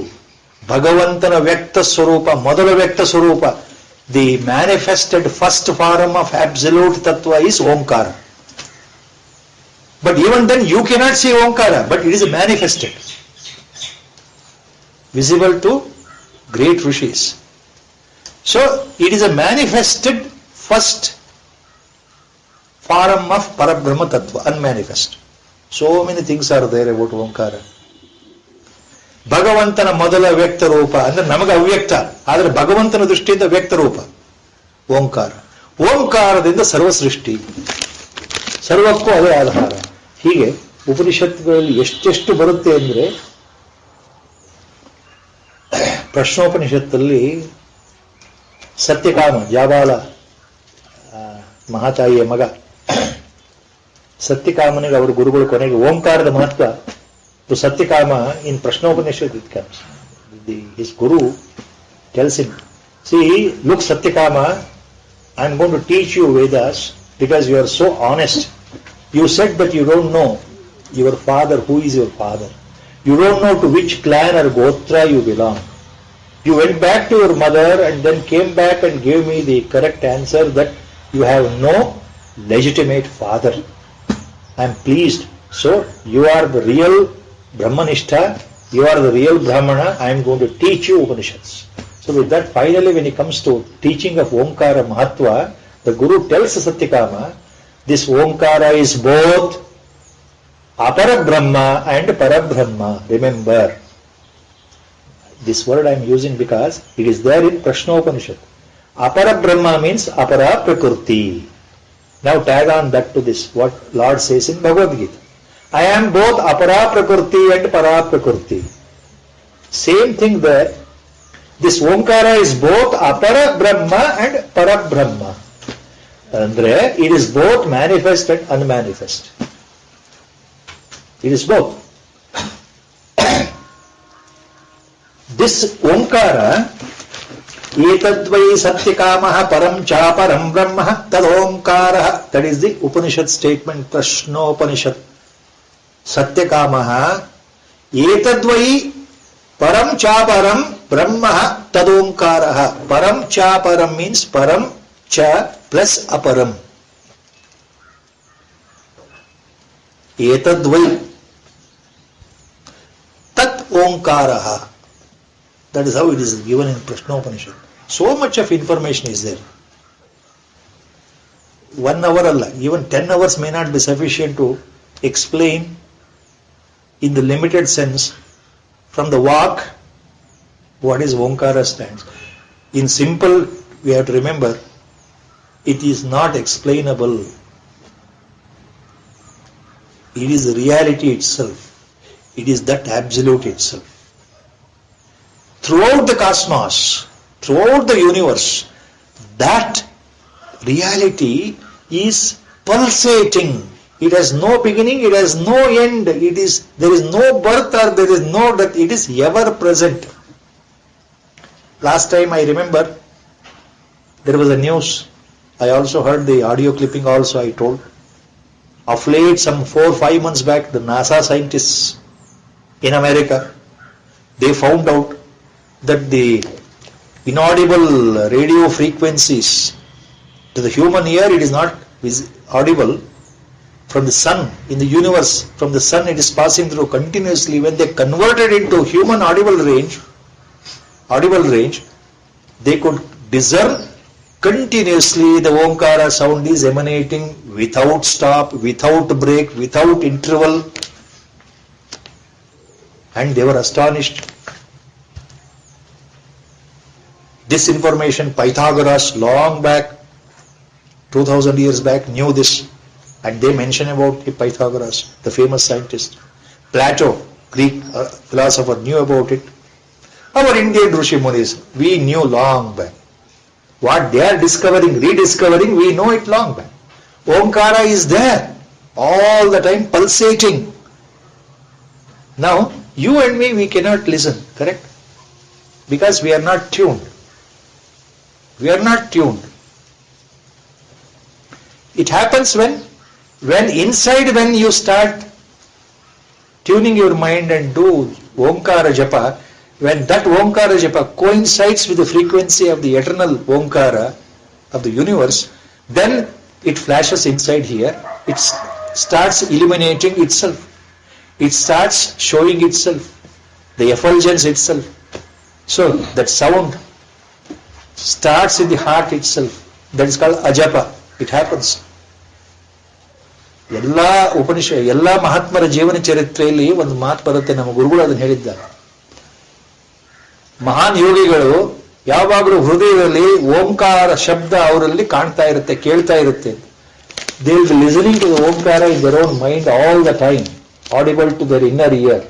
ಭಗವಂತನ ವ್ಯಕ್ತ ಸ್ವರೂಪ, ಮೊದಲ ವ್ಯಕ್ತ ಸ್ವರೂಪ. The manifested first form of absolute ತತ್ವ is Omkara. But even then you cannot see Omkara, but it is manifested, visible to great ಋಷೀಸ್. So it is a manifested first form of Parabrahma ತತ್ವ, unmanifest. So many things are there about Omkara. ಭಗವಂತನ ಮೊದಲ ವ್ಯಕ್ತ ರೂಪ ಅಂದ್ರೆ ನಮಗೆ ಅವ್ಯಕ್ತ, ಆದರೆ ಭಗವಂತನ ದೃಷ್ಟಿಯಿಂದ ವ್ಯಕ್ತ ರೂಪ ಓಂಕಾರ. ಓಂಕಾರದಿಂದ ಸರ್ವ ಸೃಷ್ಟಿ, ಸರ್ವಕ್ಕೂ ಅದೇ ಆಧಾರ. ಹೀಗೆ ಉಪನಿಷತ್ತುಗಳಲ್ಲಿ ಎಷ್ಟೆಷ್ಟು ಬರುತ್ತೆ ಅಂದ್ರೆ, ಪ್ರಶ್ನೋಪನಿಷತ್ತಲ್ಲಿ ಸತ್ಯಕಾಮ, ಜಾಬಾಲ ಮಹಾತಾಯಿಯ ಮಗ ಸತ್ಯಕಾಮನಿಗೆ ಅವರ ಗುರುಗಳು ಕೊನೆಗೆ ಓಂಕಾರದ ಮಹತ್ವ to Satyakama in Prashnopanishad it comes. His guru tells him, see, look Satyakama, I am going to teach you Vedas because you are so honest. You said that you don't know your father, who is your father. You don't know to which clan or gotra you belong. You went back to your mother and then came back and gave me the correct answer that you have no legitimate father. I am pleased. So you are the real Brahmanishta, you are the real Brahmana, I am going to teach you Upanishads. So with that, finally when it comes to teaching of Omkara Mahatva, the Guru tells Satyakama, this Omkara is both Apara Brahma and Parabrahma. Remember, this word I am using because it is there in Prashnopanishad. Apara Brahma means Apara Prakriti. Now tag on that to this, what Lord says in Bhagavad Gita. I am both Apara Prakriti and Para Prakriti. Same thing there. This Omkara is both Apara Brahma and Para Brahma. Andre, it is both manifest and unmanifest. It is both. This Omkara, Etadvai Satyakamaha Param Chaparam Brahma Tad Omkara. That is the Upanishad statement, Prashnopanishad. Satyakamaha Etadvai Param Chaparam Brahma Tad Omkara. Param Chaparam means Param Cha plus Aparam. Etadvai Tat Omkaraha. That is how it is given in Prashnopanishad. So much of information is there. 1 hour Allah, even 10 hours may not be sufficient to explain in the limited sense from the Vak what is Omkara stands. In simple, we have to remember, it is not explainable. It is the reality itself. It is that absolute itself. Throughout the cosmos, throughout the universe, that reality is pulsating. It has no beginning, it has no end. There is no birth or there is no death. It is ever present. Last time I remember, there was a news. I also heard the audio clipping also I told. Of late, some 4-5 months back, the NASA scientists in America, they found out that the inaudible radio frequencies to the human ear, it is not audible. From the sun, in the universe, from the sun it is passing through continuously. When they converted into human audible range, they could discern continuously the Omkara sound is emanating without stop, without break, without interval. And they were astonished. This information, Pythagoras, long back, 2000 years back, knew this. And they mention about Pythagoras, the famous scientist. Plato, Greek philosopher, knew about it. Our Indian Rishi Munis, we knew long back. What they are discovering, rediscovering, we know it long back. Omkara is there, all the time pulsating. Now, you and me, we cannot listen, correct? Because we are not tuned. We are not tuned. It happens when you start tuning your mind and do Omkara Japa, when that Omkara Japa coincides with the frequency of the eternal Omkara of the universe, then it flashes inside here. It starts illuminating itself. It starts showing itself, the effulgence itself. So that sound starts in the heart itself. That is called Ajapa. It happens. ಎಲ್ಲ ಎಲ್ಲ ಮಹಾತ್ಮರ ಜೀವನ ಚರಿತ್ರೆಯಲ್ಲಿ ಒಂದು ಮಾತು ಬರುತ್ತೆ, ನಮ್ಮ ಗುರುಗಳು ಅದನ್ನು ಹೇಳಿದ್ದಾರೆ. ಮಹಾನ್ ಯೋಗಿಗಳು ಯಾವಾಗಲೂ ಹೃದಯದಲ್ಲಿ ಓಂಕಾರ ಶಬ್ದ ಅವರಲ್ಲಿ ಕಾಣ್ತಾ ಇರುತ್ತೆ, ಕೇಳ್ತಾ ಇರುತ್ತೆ. They will be listening to the Omkara in their own mind all the time, audible to their inner ear,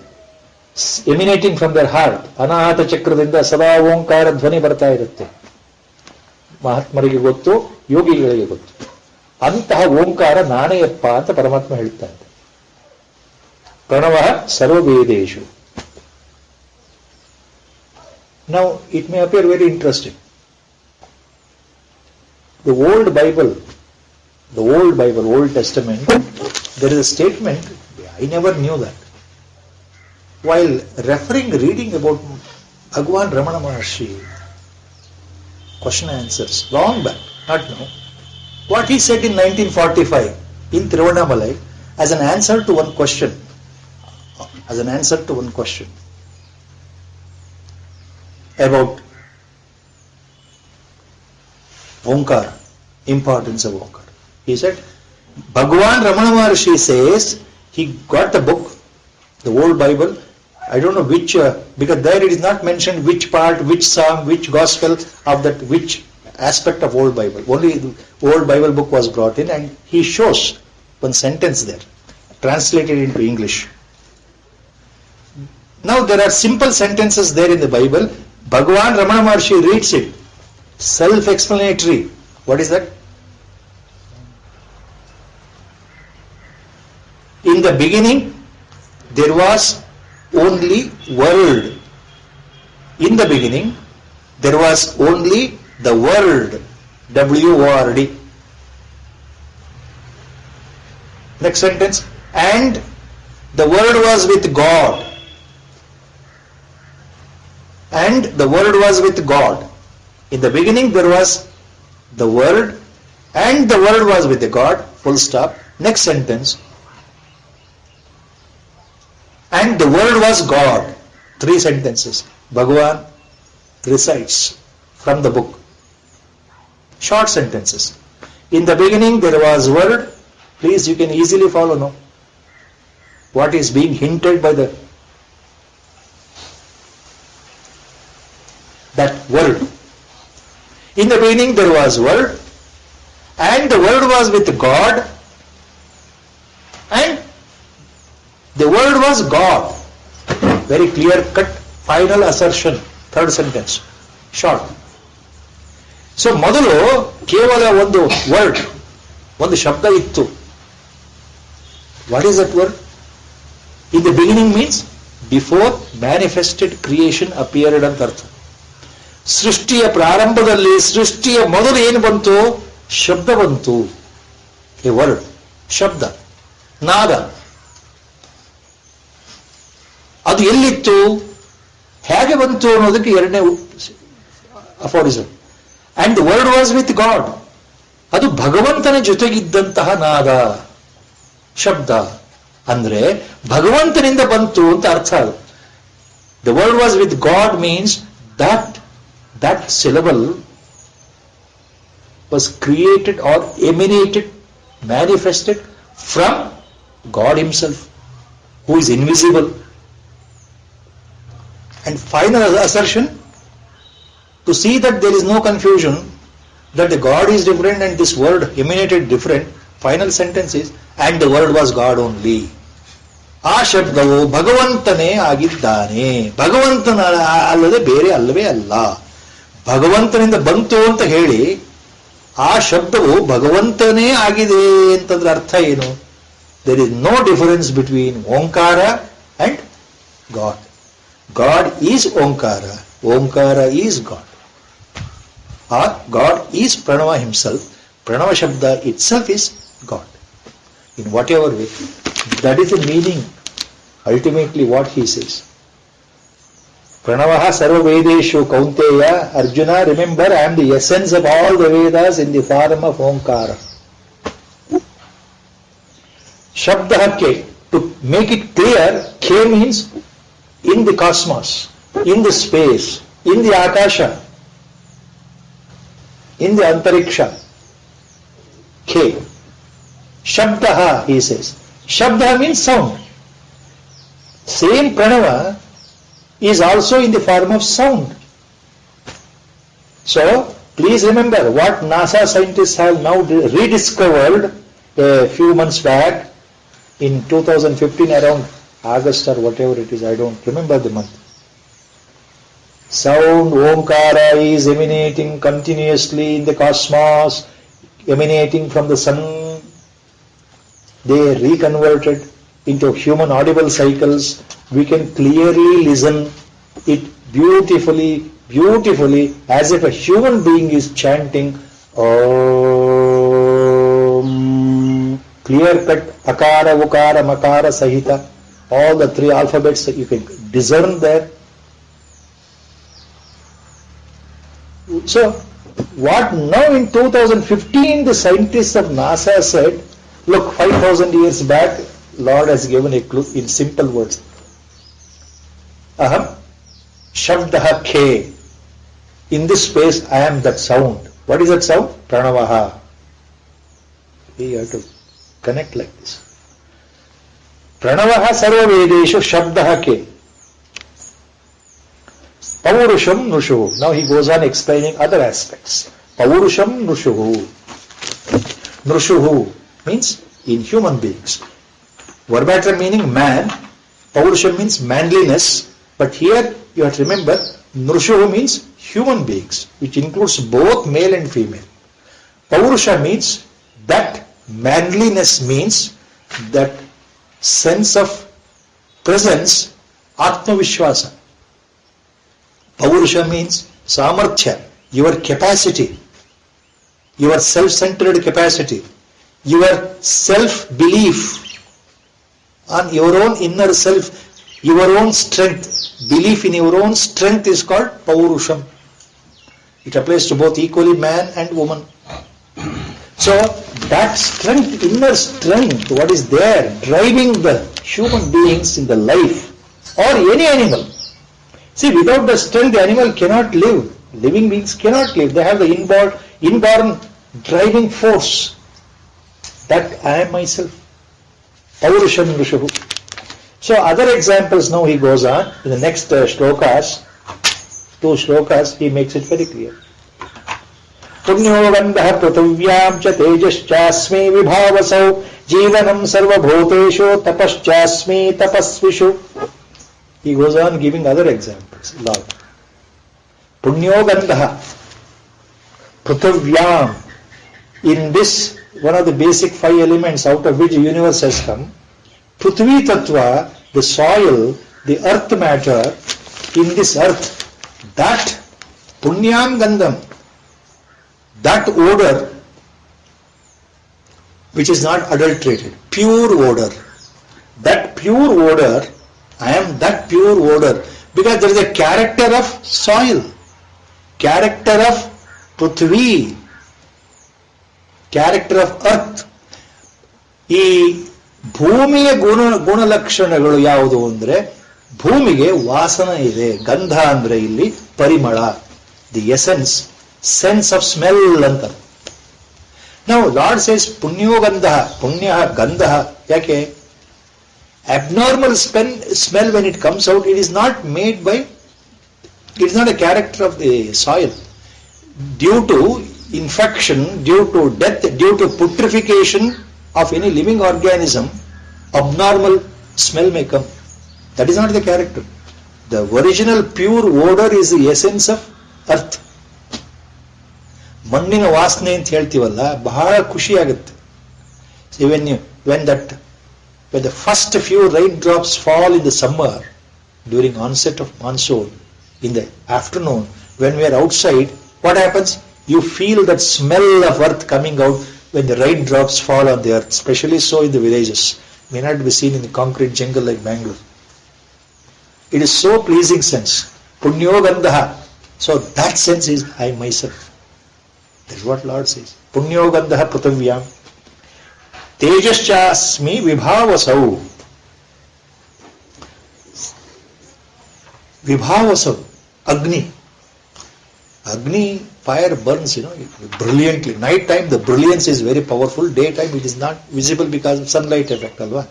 emanating from their heart. Anahata ಚಕ್ರದಿಂದ ಸದಾ ಓಂಕಾರ ಧ್ವನಿ ಬರ್ತಾ ಇರುತ್ತೆ. ಮಹಾತ್ಮರಿಗೆ ಗೊತ್ತು, ಯೋಗಿಗಳಿಗೆ ಗೊತ್ತು. ಅಂತಹ ಓಂಕಾರ ನಾನೆಯಪ್ಪ ಅಂತ ಪರಮಾತ್ಮ ಹೇಳ್ತಾ ಇದ್ದ. ಪ್ರಣವ ಸರ್ವವೇದೇಶು. Now it may appear very interesting. The Old Bible, Old Testament, there is a statement, I never knew that. While reading about Bhagavan Ramana Maharshi, question and answers, long back, not now. What he said in 1945 in Tiruvannamalai as an answer to one question. About Omkara, importance of Omkara. He said, Bhagavan Ramana Maharshi says he got the book, the old Bible. I don't know which, because there it is not mentioned which part, which psalm, which gospel of that, which aspect of old Bible. Only the old Bible book was brought in, and he shows one sentence there, translated into English. Now there are simple sentences there in the Bible. Bhagavan Ramana Maharshi reads it. Self-explanatory. What is that? In the beginning, there was only Word. In the beginning, there was only the Word. W-O-R-D. Next sentence. And the Word was with God. And the Word was with God. In the beginning there was the Word, and the Word was with the God, full stop. Next sentence. And the Word was God. 3 sentences. Bhagavan recites from the book. Short sentences. In the beginning there was Word. Please, you can easily follow now what is being hinted by that Word. In the beginning there was Word, and the Word was with God, and the Word was God. Very clear cut, final assertion. 3rd sentence. Short. So ಮೊದಲು ಕೇವಲ ಒಂದು word, ಒಂದು ಶಬ್ದ ಇತ್ತು. What is that word? In the beginning means before manifested creation appeared ಅಂತ ಅರ್ಥ. ಸೃಷ್ಟಿಯ ಪ್ರಾರಂಭದಲ್ಲಿ, ಸೃಷ್ಟಿಯ ಮೊದಲು ಏನು ಬಂತು? ಶಬ್ದ ಬಂತು. ಎ ವರ್ಡ್, ಶಬ್ದ, ನಾದ. ಅದು ಎಲ್ಲಿತ್ತು, ಹೇಗೆ ಬಂತು ಅನ್ನೋದಕ್ಕೆ 2ನೇ aphorism. And the word was with God. ಅದು ಭಗವಂತನ ಜೊತೆಗಿದ್ದಂತಹ ನಾದ, ಶಬ್ದ. ಅಂದ್ರೆ ಭಗವಂತನಿಂದ ಬಂತು ಅಂತ ಅರ್ಥ. The word was with god means that syllable was created or emanated, manifested from God Himself, who is invisible. And final assertion, to see that there is no confusion, that the God is different and this word emanated different, final sentence is, and the word was God only. ಆ ಶಬ್ದವು ಭಗವಂತನೇ ಆಗಿದ್ದಾನೆ, ಭಗವಂತನ ಅಲ್ಲದೆ ಬೇರೆ ಅಲ್ಲವೇ ಅಲ್ಲ. ಭಗವಂತನಿಂದ ಬಂತು ಅಂತ ಹೇಳಿ ಆ ಶಬ್ದವು ಭಗವಂತನೇ ಆಗಿದೆ ಅಂತಂದ್ರೆ ಅರ್ಥ ಏನು? There is no difference between Omkara and God. God is Omkara, Omkara is God, or God is Pranava himself. Pranava shabda itself is God in whatever way. That is the meaning, ultimately what he says. Pranavaha sarva vedeshu kaunteya. Arjuna, remember, I am the essence of all the Vedas in the form of Omkara. Shabda ke, to make it clear, K means in the cosmos, in the space, in the akasha, in the antariksha. K. Shabdaha, he says. Shabda means sound. Same Pranava is also in the form of sound. So, please remember what NASA scientists have now rediscovered a few months back in 2015, around August or whatever it is, I don't remember the month. Sound, Omkara, is emanating continuously in the cosmos, emanating from the sun. They reconverted into human audible cycles. We can clearly listen it beautifully, as if a human being is chanting Om. Clear cut, Akara, Ukara, Makara, Sahita, all the 3 alphabets that you can discern there. So, what now in 2015 the scientists of NASA said, look, 5,000 years back, Lord has given a clue in simple words. Aham Shabdaha K. In this space, I am that sound. What is that sound? Pranavaha. We have to connect like this. Pranavaha sarva vedeshu shabdaha ke. Paurusham nushuhu. Now he goes on explaining other aspects. Paurusham nushuhu. Nushuhu means in human beings. Verbatim meaning man. Paurusham means manliness. But here you have to remember, nushuhu means human beings, which includes both male and female. Paurusha means that manliness, means that sense of presence, Atma Vishwasa. Paurusha means Samarthya, your capacity, your self-centered capacity, your self-belief on your own inner self, your own strength. Belief in your own strength is called Paurusham. It applies to both equally man and woman. So that strength, inner strength, what is there driving the human beings in the life or any animal. See, without the strength, the animal cannot live. Living beings cannot live. They have the inborn driving force. That I am myself. Paurusham Nushuhu. So other examples now he goes on. In the next shlokas, 2 shlokas, he makes it very clear. Punyogandha pratavyam cha tejaschasmi vibhavasau jivanam sarvabhuteshu tapaschasmi tapasvishu. He goes on giving other examples. Lord. Punyogandha pratavyam. In this, one of the basic 5 elements out of which the universe has come, Prithvi Tattva, the soil, the earth matter, in this earth, that Punyam Gandham, that odor, which is not adulterated, pure odor, that pure odor, I am that pure odor, because there is a character of soil, character of Prithvi, character of earth. ಈ ಭೂಮಿಯ ಗುಣಲಕ್ಷಣಗಳು ಯಾವುದು ಅಂದ್ರೆ ಭೂಮಿಗೆ ವಾಸನ ಇದೆ. ಗಂಧ ಅಂದ್ರೆ ಇಲ್ಲಿ ಪರಿಮಳ, the essence, sense of smell ಅಂತ. ನಾವು ಲಾರ್ಡ್ ಸೇಸ್ ಪುಣ್ಯೋಗಂಧ, ಪುಣ್ಯ ಗಂಧ. ಯಾಕೆ? abnormal smell when it comes out, it is not made by, it is not a character of the soil. Due to infection, due to death, due to putrefaction of any living organism, abnormal smell may come. That is not the character. The original pure odor is the essence of earth. ಮಣ್ಣಿನ ವಾಸನೆ ಅಂತ ಹೇಳ್ತೀವಲ್ಲ, ಬಹಳ ಖುಷಿ ಆಗುತ್ತೆ. See, when the first few raindrops fall in the summer, during onset of monsoon, in the afternoon, when we are outside, what happens? You feel that smell of earth coming out when the raindrops fall on the earth, especially so in the villages. May not be seen in the concrete jungle like Bangalore. It is so pleasing sense. Punyogandha. So that sense is I myself. That is what Lord says. Punyogandha pratavyam. Tejaschasmi vibhavasau. Vibhavasau. Agni. Agni, fire burns, brilliantly. Night time, the brilliance is very powerful. Daytime, it is not visible because of sunlight effect, alva.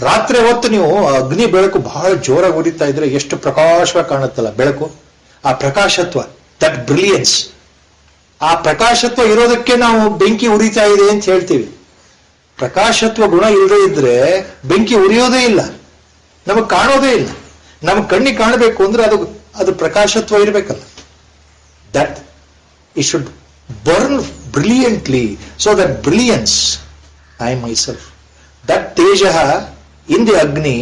ರಾತ್ರಿ ಹೊತ್ತು ನೀವು ಅಗ್ನಿ ಬೆಳಕು ಬಹಳ ಜೋರಾಗಿ ಹೊಡಿತಾ ಇದ್ರೆ ಎಷ್ಟು ಪ್ರಕಾಶವಾಗಿ ಕಾಣುತ್ತಲ್ಲ ಬೆಳಕು. ಆ ಪ್ರಕಾಶತ್ವ, ದಟ್ ಬ್ರಿಲಿಯನ್ಸ್, ಆ ಪ್ರಕಾಶತ್ವ ಇರೋದಕ್ಕೆ ನಾವು ಬೆಂಕಿ ಉರಿತಾ ಇದೆ ಅಂತ ಹೇಳ್ತೀವಿ. ಪ್ರಕಾಶತ್ವ ಗುಣ ಇಲ್ಲದೆ ಇದ್ರೆ ಬೆಂಕಿ ಉರಿಯೋದೇ ಇಲ್ಲ, ನಮಗೆ ಕಾಣೋದೇ ಇಲ್ಲ. ನಮಗೆ ಕಣ್ಣಿಗೆ ಕಾಣಬೇಕು ಅಂದ್ರೆ ಅದು ಪ್ರಕಾಶತ್ವ ಇರಬೇಕಲ್ಲ. That it should burn brilliantly, so that brilliance, I myself, that tejaha in the Agni,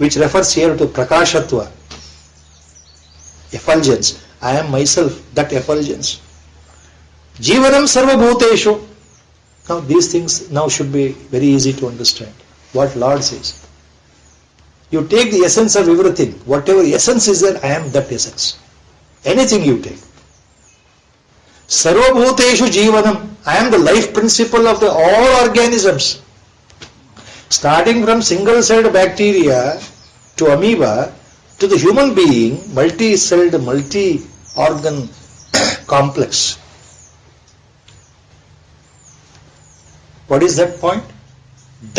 which refers here to prakashatva, effulgence, I am myself, that effulgence. Jivanam sarva bhuteshu. Now these things now should be very easy to understand. What Lord says. You take the essence of everything, whatever essence is there, I am that essence. Anything you take. Sarvabhuteshu Jivanam. I am the life principle of all organisms. Starting from single-celled bacteria to amoeba to the human being, multi-celled, multi-organ complex. What is that point?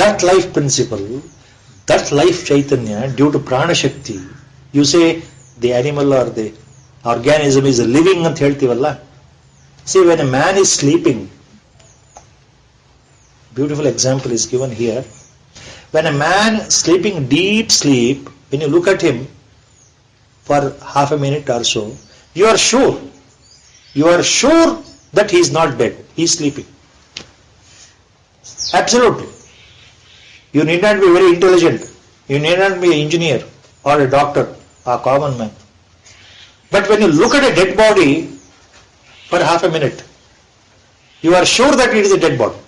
That life principle, that life Chaitanya, due to Prana Shakti, you say the animal or the organism is living ant heltivalla. See, when a man is sleeping, beautiful example is given here. When a man sleeping deep sleep, when you look at him for half a minute or so, you are sure that he is not dead, he is sleeping. Absolutely. You need not be very intelligent, you need not be an engineer or a doctor or a common man. But when you look at a dead body for half a minute, you are sure that it is a dead body.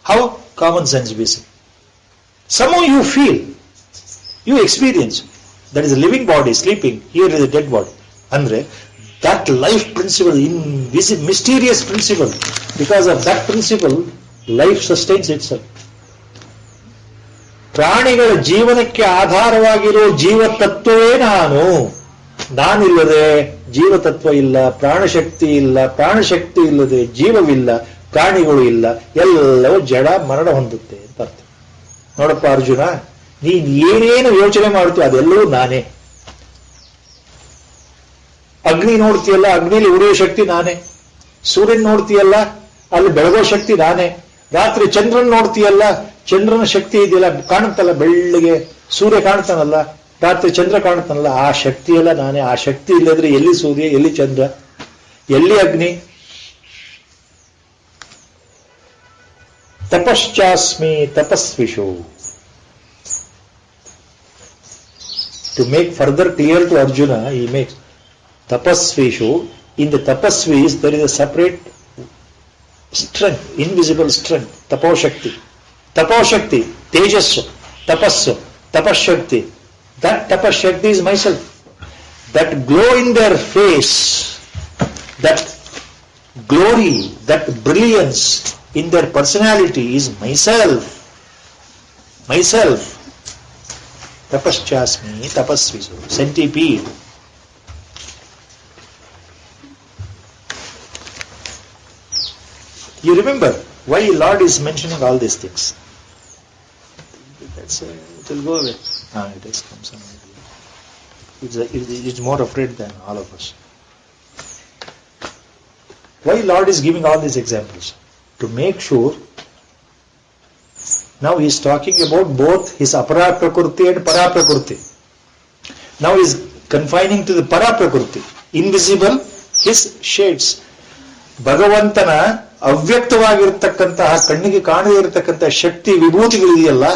How? Common sense basic. Somehow you feel, you experience, that is a living body sleeping, here is a dead body. Andre, that life principle, mysterious principle, because of that principle, life sustains itself. ಪ್ರಾಣಿಗಳ ಜೀವನಕ್ಕೆ ಆಧಾರವಾಗಿರೋ ಜೀವತತ್ವವೇ ನಾನಿಲ್ಲದೆ ಜೀವತತ್ವ ಇಲ್ಲ, ಪ್ರಾಣಶಕ್ತಿ ಇಲ್ಲ, ಪ್ರಾಣಶಕ್ತಿ ಇಲ್ಲದೆ ಜೀವವಿಲ್ಲ, ಪ್ರಾಣಿಗಳು ಇಲ್ಲ, ಎಲ್ಲವೂ ಜಡ ಮರಣ ಹೊಂದುತ್ತೆ ಅಂತ ಅರ್ಥ. ನೋಡಪ್ಪ ಅರ್ಜುನ, ನೀನ್ ಏನೇನು ಯೋಚನೆ ಮಾಡ್ತೀಯ ಅದೆಲ್ಲವೂ ನಾನೇ. ಅಗ್ನಿ ನೋಡ್ತೀಯಲ್ಲ, ಅಗ್ನಿಲಿ ಉರಿಯೋ ಶಕ್ತಿ ನಾನೇ. ಸೂರ್ಯನ್ ನೋಡ್ತೀಯಲ್ಲ, ಅಲ್ಲಿ ಬೆಳಗೋ ಶಕ್ತಿ ನಾನೇ. ರಾತ್ರಿ ಚಂದ್ರನ್ ನೋಡ್ತೀಯಲ್ಲ, ಚಂದ್ರನ ಶಕ್ತಿ ಇದೆಯಲ್ಲ, ಕಾಣುತ್ತಲ್ಲ ಬೆಳ್ಳಗೆ, ಸೂರ್ಯ ಕಾಣ್ತಾನಲ್ಲ, ರಾತ್ರಿ ಚಂದ್ರ ಕಾಣ್ತಾನಲ್ಲ, ಆ ಶಕ್ತಿ ಎಲ್ಲ ನಾನೇ. ಆ ಶಕ್ತಿ ಇಲ್ಲದ್ರೆ ಎಲ್ಲಿ ಸೂರ್ಯ, ಎಲ್ಲಿ ಚಂದ್ರ, ಎಲ್ಲಿ ಅಗ್ನಿ? ತಪಶ್ಚಾಸ್ಮಿ ತಪಸ್ವಿಷು. To make further clear to Arjuna, he makes tapasvishu. In the tapasvis, there is a separate strength, invisible strength, taposhakti. Taposhakti, tejassu, tapassu, tapashakti. That tapashakti is myself. That glow in their face, that glory, that brilliance in their personality is myself. Myself. Tapaschasmi, tapasvisu, centipede. You remember why Lord is mentioning all these things? It will go away. It has come somewhere. It's more afraid than all of us. Why Lord is giving all these examples? To make sure. Now he is talking about both his apara prakriti and para prakriti. Now he is confining to the para prakriti, invisible, his shades. ಭಗವಂತನ ಅವ್ಯಕ್ತವಾಗಿರ್ತಕ್ಕಂತಹ ಕಣ್ಣಿಗೆ ಕಾಣದೇ ಇರತಕ್ಕಂತಹ ಶಕ್ತಿ ವಿಭೂತಿಗಳಿದೆಯಲ್ಲ,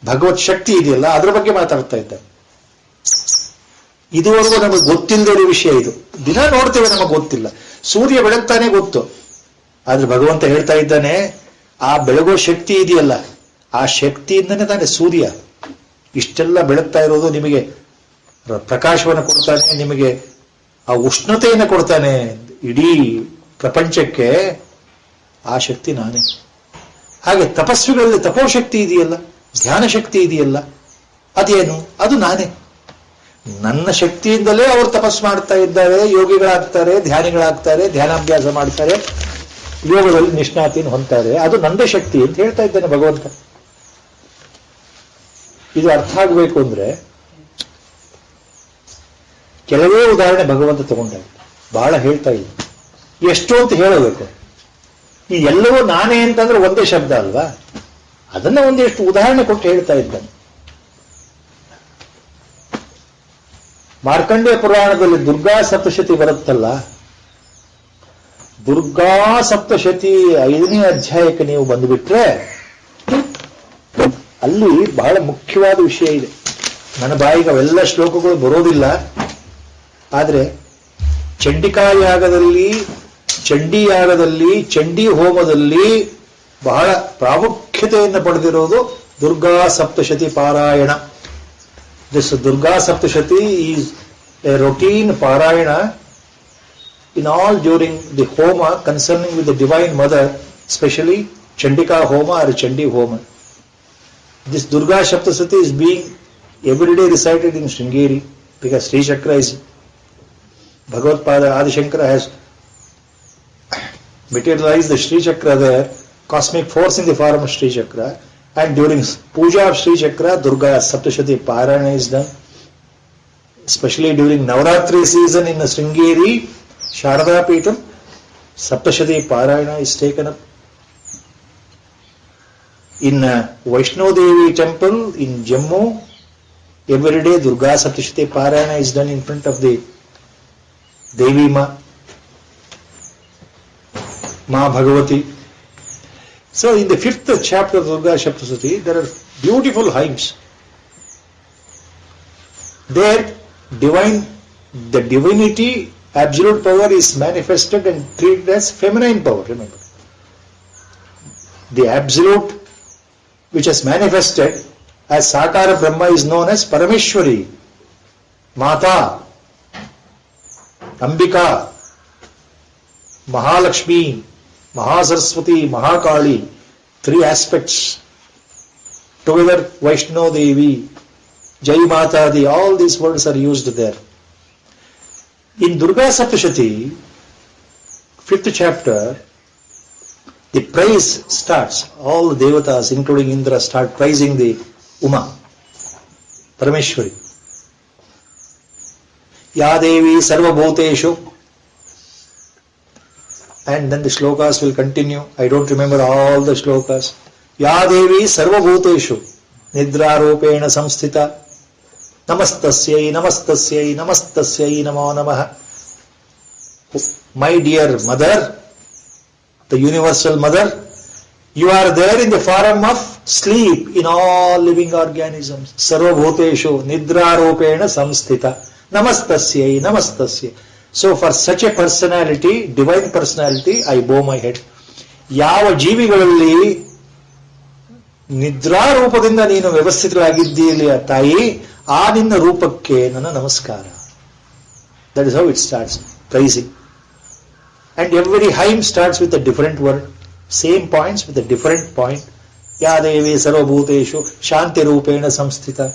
ಭಗವತ್ ಶಕ್ತಿ ಇದೆಯಲ್ಲ, ಅದರ ಬಗ್ಗೆ ಮಾತಾಡ್ತಾ ಇದ್ದಾರೆ. ಇದುವರೆಗೂ ನಮಗೆ ಗೊತ್ತಿಲ್ಲದ ವಿಷಯ ಇದು. ದಿನ ನೋಡ್ತೇವೆ, ನಮಗೆ ಗೊತ್ತಿಲ್ಲ. ಸೂರ್ಯ ಬೆಳಗ್ತಾನೆ ಗೊತ್ತು, ಆದ್ರೆ ಭಗವಂತ ಹೇಳ್ತಾ ಇದ್ದಾನೆ, ಆ ಬೆಳಗೋ ಶಕ್ತಿ ಇದೆಯಲ್ಲ, ಆ ಶಕ್ತಿಯಿಂದನೇ ತಾನೆ ಸೂರ್ಯ ಇಷ್ಟೆಲ್ಲ ಬೆಳಗ್ತಾ ಇರೋದು. ನಿಮಗೆ ಪ್ರಕಾಶವನ್ನು ಕೊಡ್ತಾನೆ, ನಿಮಗೆ ಆ ಉಷ್ಣತೆಯನ್ನು ಕೊಡ್ತಾನೆ, ಇಡೀ ಪ್ರಪಂಚಕ್ಕೆ ಆ ಶಕ್ತಿ ನಾನೇ. ಹಾಗೆ ತಪಸ್ವಿಗಳಲ್ಲಿ ತಪೋಶಕ್ತಿ ಇದೆಯಲ್ಲ, ಧ್ಯಾನ ಶಕ್ತಿ ಇದೆಯಲ್ಲ, ಅದೇನು? ಅದು ನಾನೇ. ನನ್ನ ಶಕ್ತಿಯಿಂದಲೇ ಅವರು ತಪಸ್ಸು ಮಾಡ್ತಾ ಇದ್ದಾರೆ, ಯೋಗಿಗಳಾಗ್ತಾರೆ, ಧ್ಯಾನಿಗಳಾಗ್ತಾರೆ, ಧ್ಯಾನಾಭ್ಯಾಸ ಮಾಡ್ತಾರೆ, ಯೋಗದಲ್ಲಿ ನಿಷ್ಣಾತಿಯನ್ನು ಹೊಂದ್ತಾರೆ. ಅದು ನಂದೇ ಶಕ್ತಿ ಅಂತ ಹೇಳ್ತಾ ಇದ್ದಾನೆ ಭಗವಂತ. ಇದು ಅರ್ಥ ಆಗಬೇಕು ಅಂದ್ರೆ ಕೆಲವೇ ಉದಾಹರಣೆ ಭಗವಂತ ತಗೊಂಡಾಗ, ಬಹಳ ಹೇಳ್ತಾ ಇಲ್ಲ, ಎಷ್ಟು ಅಂತ ಹೇಳಬೇಕು. ಈ ಎಲ್ಲವೂ ನಾನೇ ಅಂತಂದ್ರೆ ಒಂದೇ ಶಬ್ದ ಅಲ್ವಾ, ಅದನ್ನ ಒಂದೆಷ್ಟು ಉದಾಹರಣೆ ಕೊಟ್ಟು ಹೇಳ್ತಾ ಇದ್ದಾನೆ. ಮಾರ್ಕಂಡೇಯ ಪುರಾಣದಲ್ಲಿ ದುರ್ಗಾ ಸಪ್ತಶತಿ ಬರುತ್ತಲ್ಲ, ದುರ್ಗಾ ಸಪ್ತಶತಿ 5ನೇ ಅಧ್ಯಾಯಕ್ಕೆ ನೀವು ಬಂದುಬಿಟ್ರೆ ಅಲ್ಲಿ ಬಹಳ ಮುಖ್ಯವಾದ ವಿಷಯ ಇದೆ. ನನ್ನ ಬಾಯಿಗೆ ಅವೆಲ್ಲ ಶ್ಲೋಕಗಳು ಬರೋದಿಲ್ಲ, ಆದ್ರೆ ಚಂಡಿಕಾಯಾಗದಲ್ಲಿ, ಚಂಡೀಯಾಗದಲ್ಲಿ, ಚಂಡೀ ಹೋಮದಲ್ಲಿ ಬಹಳ ಪ್ರಾಮುಖ್ಯತೆಯನ್ನು ಪಡೆದಿರೋದು ದುರ್ಗಾ ಸಪ್ತಶತಿ ಪಾರಾಯಣ. This Durga Saptashati is A routine ಪಾರಾಯಣ in all during the Homa concerning with the Divine Mother, especially Chandika Homa or Chandi Homa. This Durga Shaptasati is being every day recited in Sringeri because Sri Chakra is Bhagavad Pada Adi Shankara has materialized the Sri Chakra there, cosmic force in the form of Sri Chakra, and during Puja of Sri Chakra, Durga Saptashati Parayana is done. Especially during Navratri season in the Sringeri, Sharada Peetham, Saptashati Parayana is taken up. In Vaishno Devi temple in Jammu, every day Durga Saptashati Parayana is done in front of the Devi Ma Bhagavati. So in the 5th chapter of Durga Shaptasati, there are beautiful hymns. There, the divinity, absolute power is manifested and treated as feminine power, remember. The absolute which has manifested as Sakara Brahma is known as Parameshwari, Mata, Ambika, Mahalakshmi, Mahasaraswati, Mahakali, 3 aspects. Together, Vaishno Devi, Jai Mata, all these words are used there. In Durga Saptashati, 5th chapter, the praise starts. All the devatas, including Indra, start praising the Uma, Parameshwari. Ya Devi Sarva Bhuteshu. And then the shlokas will continue. I don't remember all the shlokas. Ya Devi Sarva Bhuteshu Nidra Ropena Samsthita Namastasyai Namastasyai Namastasyai Namo Namaha. My dear mother, the universal mother, you are there in the form of sleep in all living organisms. Sarva Bhuteshu Nidra Ropena Samsthita Namastasyai Namastasyai. So for such a personality, divine personality, I bow my head. ಯಾವ ಜೀವಿಗಳಲ್ಲಿ ನಿದ್ರಾರೂಪದಿಂದ ನೀನು ವ್ಯವಸ್ಥಿತರಾಗಿದ್ದೀಯ ತಾಯಿ, ಆ ನಿನ್ನ ರೂಪಕ್ಕೆ ನನ್ನ ನಮಸ್ಕಾರ. That is how it starts, praising. And every hymn starts with a different word, same points with a different point. Ya Devi Sarvabhuteshu Shanti Rupena Samsthita,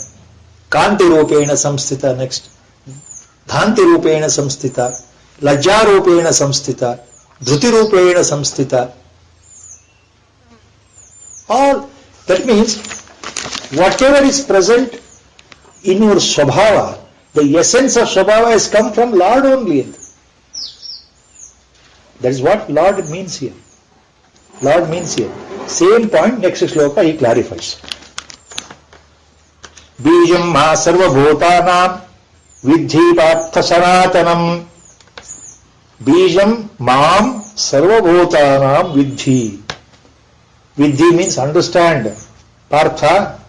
Kanti Rupena Samsthita next. Dhanti Rupena Samsthita, Lajja Rupena Samsthita, Dhruti Rupena Samsthita. All that means whatever is present in your Swabhava, the essence of Swabhava has come from Lord only. That is what Lord means here. Lord means here. Same point, next shloka he clarifies. Bijam ma sarva bhutanam Vidhi Partha Sanatanam. Bijam Mam Sarvabhutanam Vidhi. Vidhi means understand. Partha,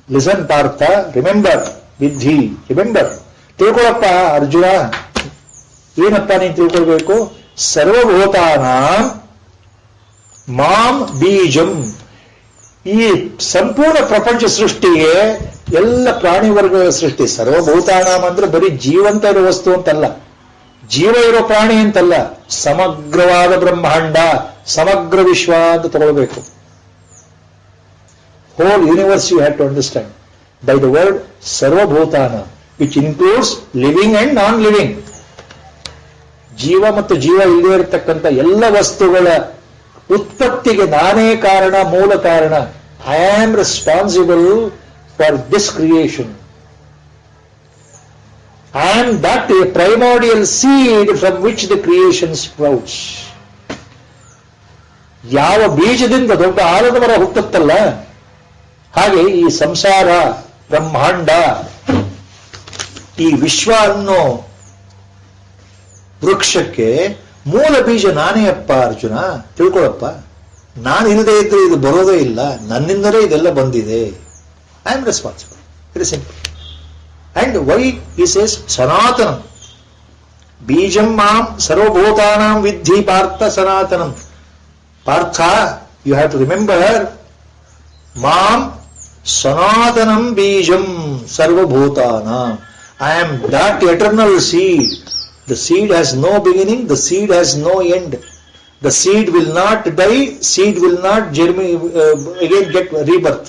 listen Partha, remember. Vidhi, remember. Tilkolappa Arjuna. Yenappa ನೀನು ತಿಳ್ಕೊಳ್ಬೇಕು? ಸರ್ವಭೂತಾನಾಂ ಮಾಂ ಬೀಜಂ. ಈ ಸಂಪೂರ್ಣ ಪ್ರಪಂಚ ಸೃಷ್ಟಿಗೆ ಎಲ್ಲ ಪ್ರಾಣಿ ವರ್ಗಗಳ ಸೃಷ್ಟಿ. ಸರ್ವಭೂತಾನಾಂ ಅಂದ್ರೆ ಬರೀ ಜೀವಂತ ಇರೋ ವಸ್ತು ಅಂತಲ್ಲ, ಜೀವ ಇರೋ ಪ್ರಾಣಿ ಅಂತಲ್ಲ, ಸಮಗ್ರವಾದ ಬ್ರಹ್ಮಾಂಡ, ಸಮಗ್ರ ವಿಶ್ವ ಅಂತ ತಗೊಳ್ಬೇಕು. Whole universe you have to understand by the word sarvabhutana, which includes living and non-living. ಜೀವ ಮತ್ತು ಜೀವ ಇಲ್ಲದೆ ಇರತಕ್ಕಂಥ ಎಲ್ಲ ವಸ್ತುಗಳ ಉತ್ಪತ್ತಿಗೆ ನಾನೇ ಕಾರಣ, ಮೂಲ ಕಾರಣ. I am responsible for this creation. I am that a primordial seed from which the creation sprouts. ಯಾವ ಬೀಜದಿಂದ ದೊಡ್ಡ ಆಲದ ಮರ ಹುಟ್ಟುತ್ತಲ್ಲ, ಹಾಗೆ ಈ ಸಂಸಾರ, ಬ್ರಹ್ಮಾಂಡ, ಈ ವಿಶ್ವ ಅನ್ನೋ ವೃಕ್ಷಕ್ಕೆ ಮೂಲ ಬೀಜ ನಾನೇ ಅಪ್ಪ ಅರ್ಜುನ, ತಿಳ್ಕೊಳಪ್ಪ. ನಾನು ಇಲ್ಲದೆ ಇದ್ರೆ ಇದು ಬರೋದೇ ಇಲ್ಲ, ನನ್ನಿಂದಲೇ ಇದೆಲ್ಲ ಬಂದಿದೆ. I am responsible. Very simple. And why he says Sanatanam? Bijam Mam Sarvabhutanam Vidhi Partha Sanatanam. Partha, you have to remember, Mam Sanatanam Bijam Sarvabhutanam. I am that eternal seed, The seed has no beginning, the seed has no end. The seed will not die, seed will not again get rebirth.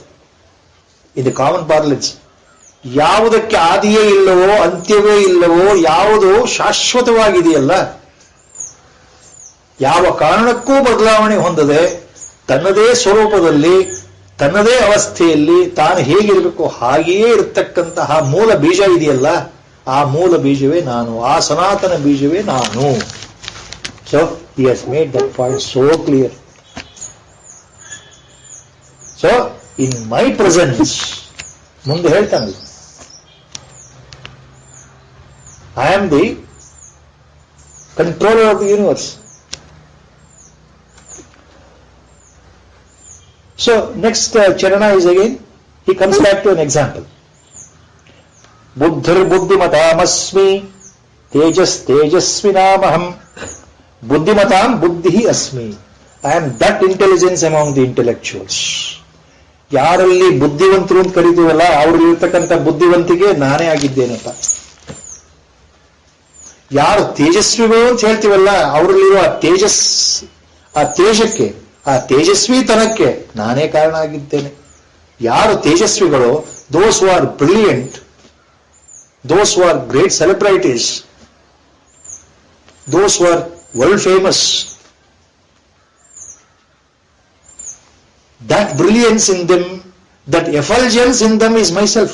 In the common parlance, ಯಾವುದಕ್ಕೆ ಆದಿಯೇ ಇಲ್ಲವೋ ಅಂತ್ಯವೇ ಇಲ್ಲವೋ ಯಾವುದು ಶಾಶ್ವತವಾಗಿದೆಯಲ್ಲ, ಯಾವ ಕಾರಣಕ್ಕೂ ಬದಲಾವಣೆ ಹೊಂದದೆ ತನ್ನದೇ ಸ್ವರೂಪದಲ್ಲಿ ತನ್ನದೇ ಅವಸ್ಥೆಯಲ್ಲಿ ತಾನು ಹೇಗಿರಬೇಕು ಹಾಗೆಯೇ ಇರತಕ್ಕಂತಹ ಮೂಲ ಬೀಜ ಇದೆಯಲ್ಲ, ಆ ಮೂಲ ಬೀಜವೇ ನಾನು, ಆ ಸನಾತನ ಬೀಜವೇ ನಾನು. So he has made that point so clear. So in my presence, ಮುಂದೆ ಹೇಳ್ತಾನೆ, I am the controller of the universe. So next charana is again, he comes back to an example. Buddhir buddhimatam-asmi tejas tejasvinamaham. Buddhimatam buddhi asmi. I am that intelligence among the intellectuals. ಯಾರಲ್ಲಿ ಬುದ್ಧಿವಂತರು ಅಂತ ಕರೀತೀವಲ್ಲ ಅವ್ರಲ್ಲಿರ್ತಕ್ಕಂಥ ಬುದ್ಧಿವಂತಿಗೆ ನಾನೇ ಆಗಿದ್ದೇನಪ್ಪ. ಯಾರು ತೇಜಸ್ವಿಗಳು ಅಂತ ಹೇಳ್ತೀವಲ್ಲ ಅವರಲ್ಲಿರುವ ಆ ತೇಜಕ್ಕೆ, ಆ ತೇಜಸ್ವಿತನಕ್ಕೆ ನಾನೇ ಕಾರಣ ಆಗಿದ್ದೇನೆ. ಯಾರು ತೇಜಸ್ವಿಗಳು, those who are brilliant, those who are great celebrities, those who are world famous, that brilliance in them, that effulgence in them is myself.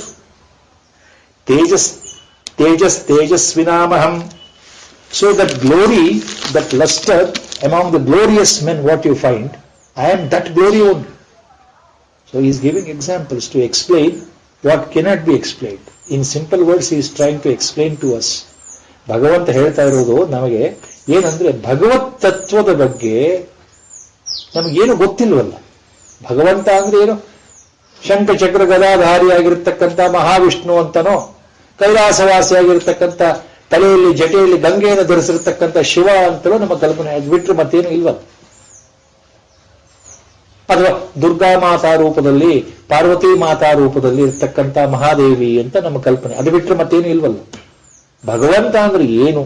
Tejasvinamaham. So that glory, that luster among the glorious men, what you find, I am that glory only. So he is giving examples to explain what cannot be explained. In simple words he is trying to explain to us. ಭಗವಂತ ಹೇಳ್ತಾ ಇರೋದು ನಮಗೆ ಏನಂದ್ರೆ, ಭಗವತ್ ತತ್ವದ ಬಗ್ಗೆ ನಮಗೇನು ಗೊತ್ತಿಲ್ವಲ್ಲ. ಭಗವಂತ ಅಂದ್ರೆ ಏನು? ಶಂಖ ಚಕ್ರ ಗದಾಧಾರಿಯಾಗಿರ್ತಕ್ಕಂಥ ಮಹಾವಿಷ್ಣು ಅಂತನೋ, ಕೈಲಾಸವಾಸಿಯಾಗಿರ್ತಕ್ಕಂಥ ತಲೆಯಲ್ಲಿ ಜಟೆಯಲ್ಲಿ ಗಂಗೆಯನ್ನು ಧರಿಸಿರ್ತಕ್ಕಂಥ ಶಿವ ಅಂತಲೋ ನಮ್ಮ ಕಲ್ಪನೆ. ಅದು ಬಿಟ್ಟರೆ ಮತ್ತೇನು ಇಲ್ವಲ್ಲ. ಅಥವಾ ದುರ್ಗಾ ಮಾತಾ ರೂಪದಲ್ಲಿ, ಪಾರ್ವತಿ ಮಾತಾ ರೂಪದಲ್ಲಿ ಇರ್ತಕ್ಕಂಥ ಮಹಾದೇವಿ ಅಂತ ನಮ್ಮ ಕಲ್ಪನೆ. ಅದು ಬಿಟ್ಟರೆ ಮತ್ತೇನು ಇಲ್ವಲ್ಲ. ಭಗವಂತ ಅಂದ್ರೆ ಏನು?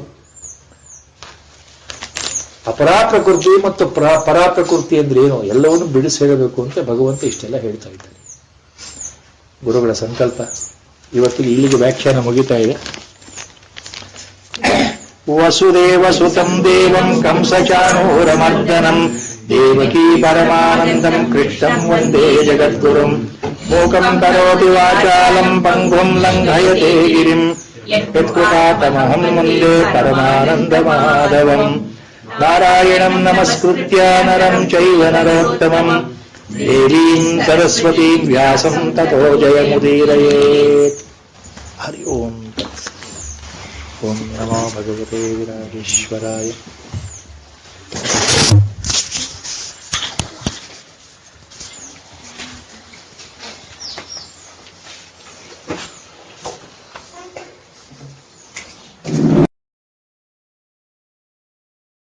ಅಪರಾಪ್ರಕೃತಿ ಮತ್ತು ಪರಾಪ್ರಕೃತಿ ಅಂದ್ರೆ ಏನು ಎಲ್ಲವನ್ನೂ ಬಿಡಿಸಿ ಹೇಳಬೇಕು ಅಂತ ಭಗವಂತ ಇಷ್ಟೆಲ್ಲ ಹೇಳ್ತಾ ಇದ್ದಾರೆ. ಗುರುಗಳ ಸಂಕಲ್ಪ. ಇವತ್ತಿಗೆ ಇಲ್ಲಿಗೆ ವ್ಯಾಖ್ಯಾನ ಮುಗಿತಾ ಇದೆ. ವಸುದೇವ ಸುತಂ ದೇವಂ ಕಂಸಚಾಣೂರಮರ್ದನಂ ದೇವಕೀ ಪರಮಾನಂದಂ ಕೃಷ್ಣಂ ವಂದೇ ಜಗದ್ಗುರುಂ ಮೂಕಂ ಕರೋತಿ ವಾಚಾಲಂ ಪಂಗುಂ ಲಂಘಯತೆ ಗಿರಿಂ ಯತ್ಕೃತಾತಮಹಂ ವಂದೇ ಪರಮಾನಂದಮಾಧವಂ ನಾರಾಯಣಂ ನಮಸ್ಕೃತ್ಯ ನರಂ ಚೈವ ನರೋತ್ತಮಂ ದೇವೀಂ ಸರಸ್ವತೀಂ ವ್ಯಾಸಂ ತತೋ ಜಯಮುದೀರಯೇತ್. ಹರಿ ಓಂ. ಓಂ ನಮೋ ಭಗವತೆ ವಿರಾಜೇಶ್ವರಾಯ.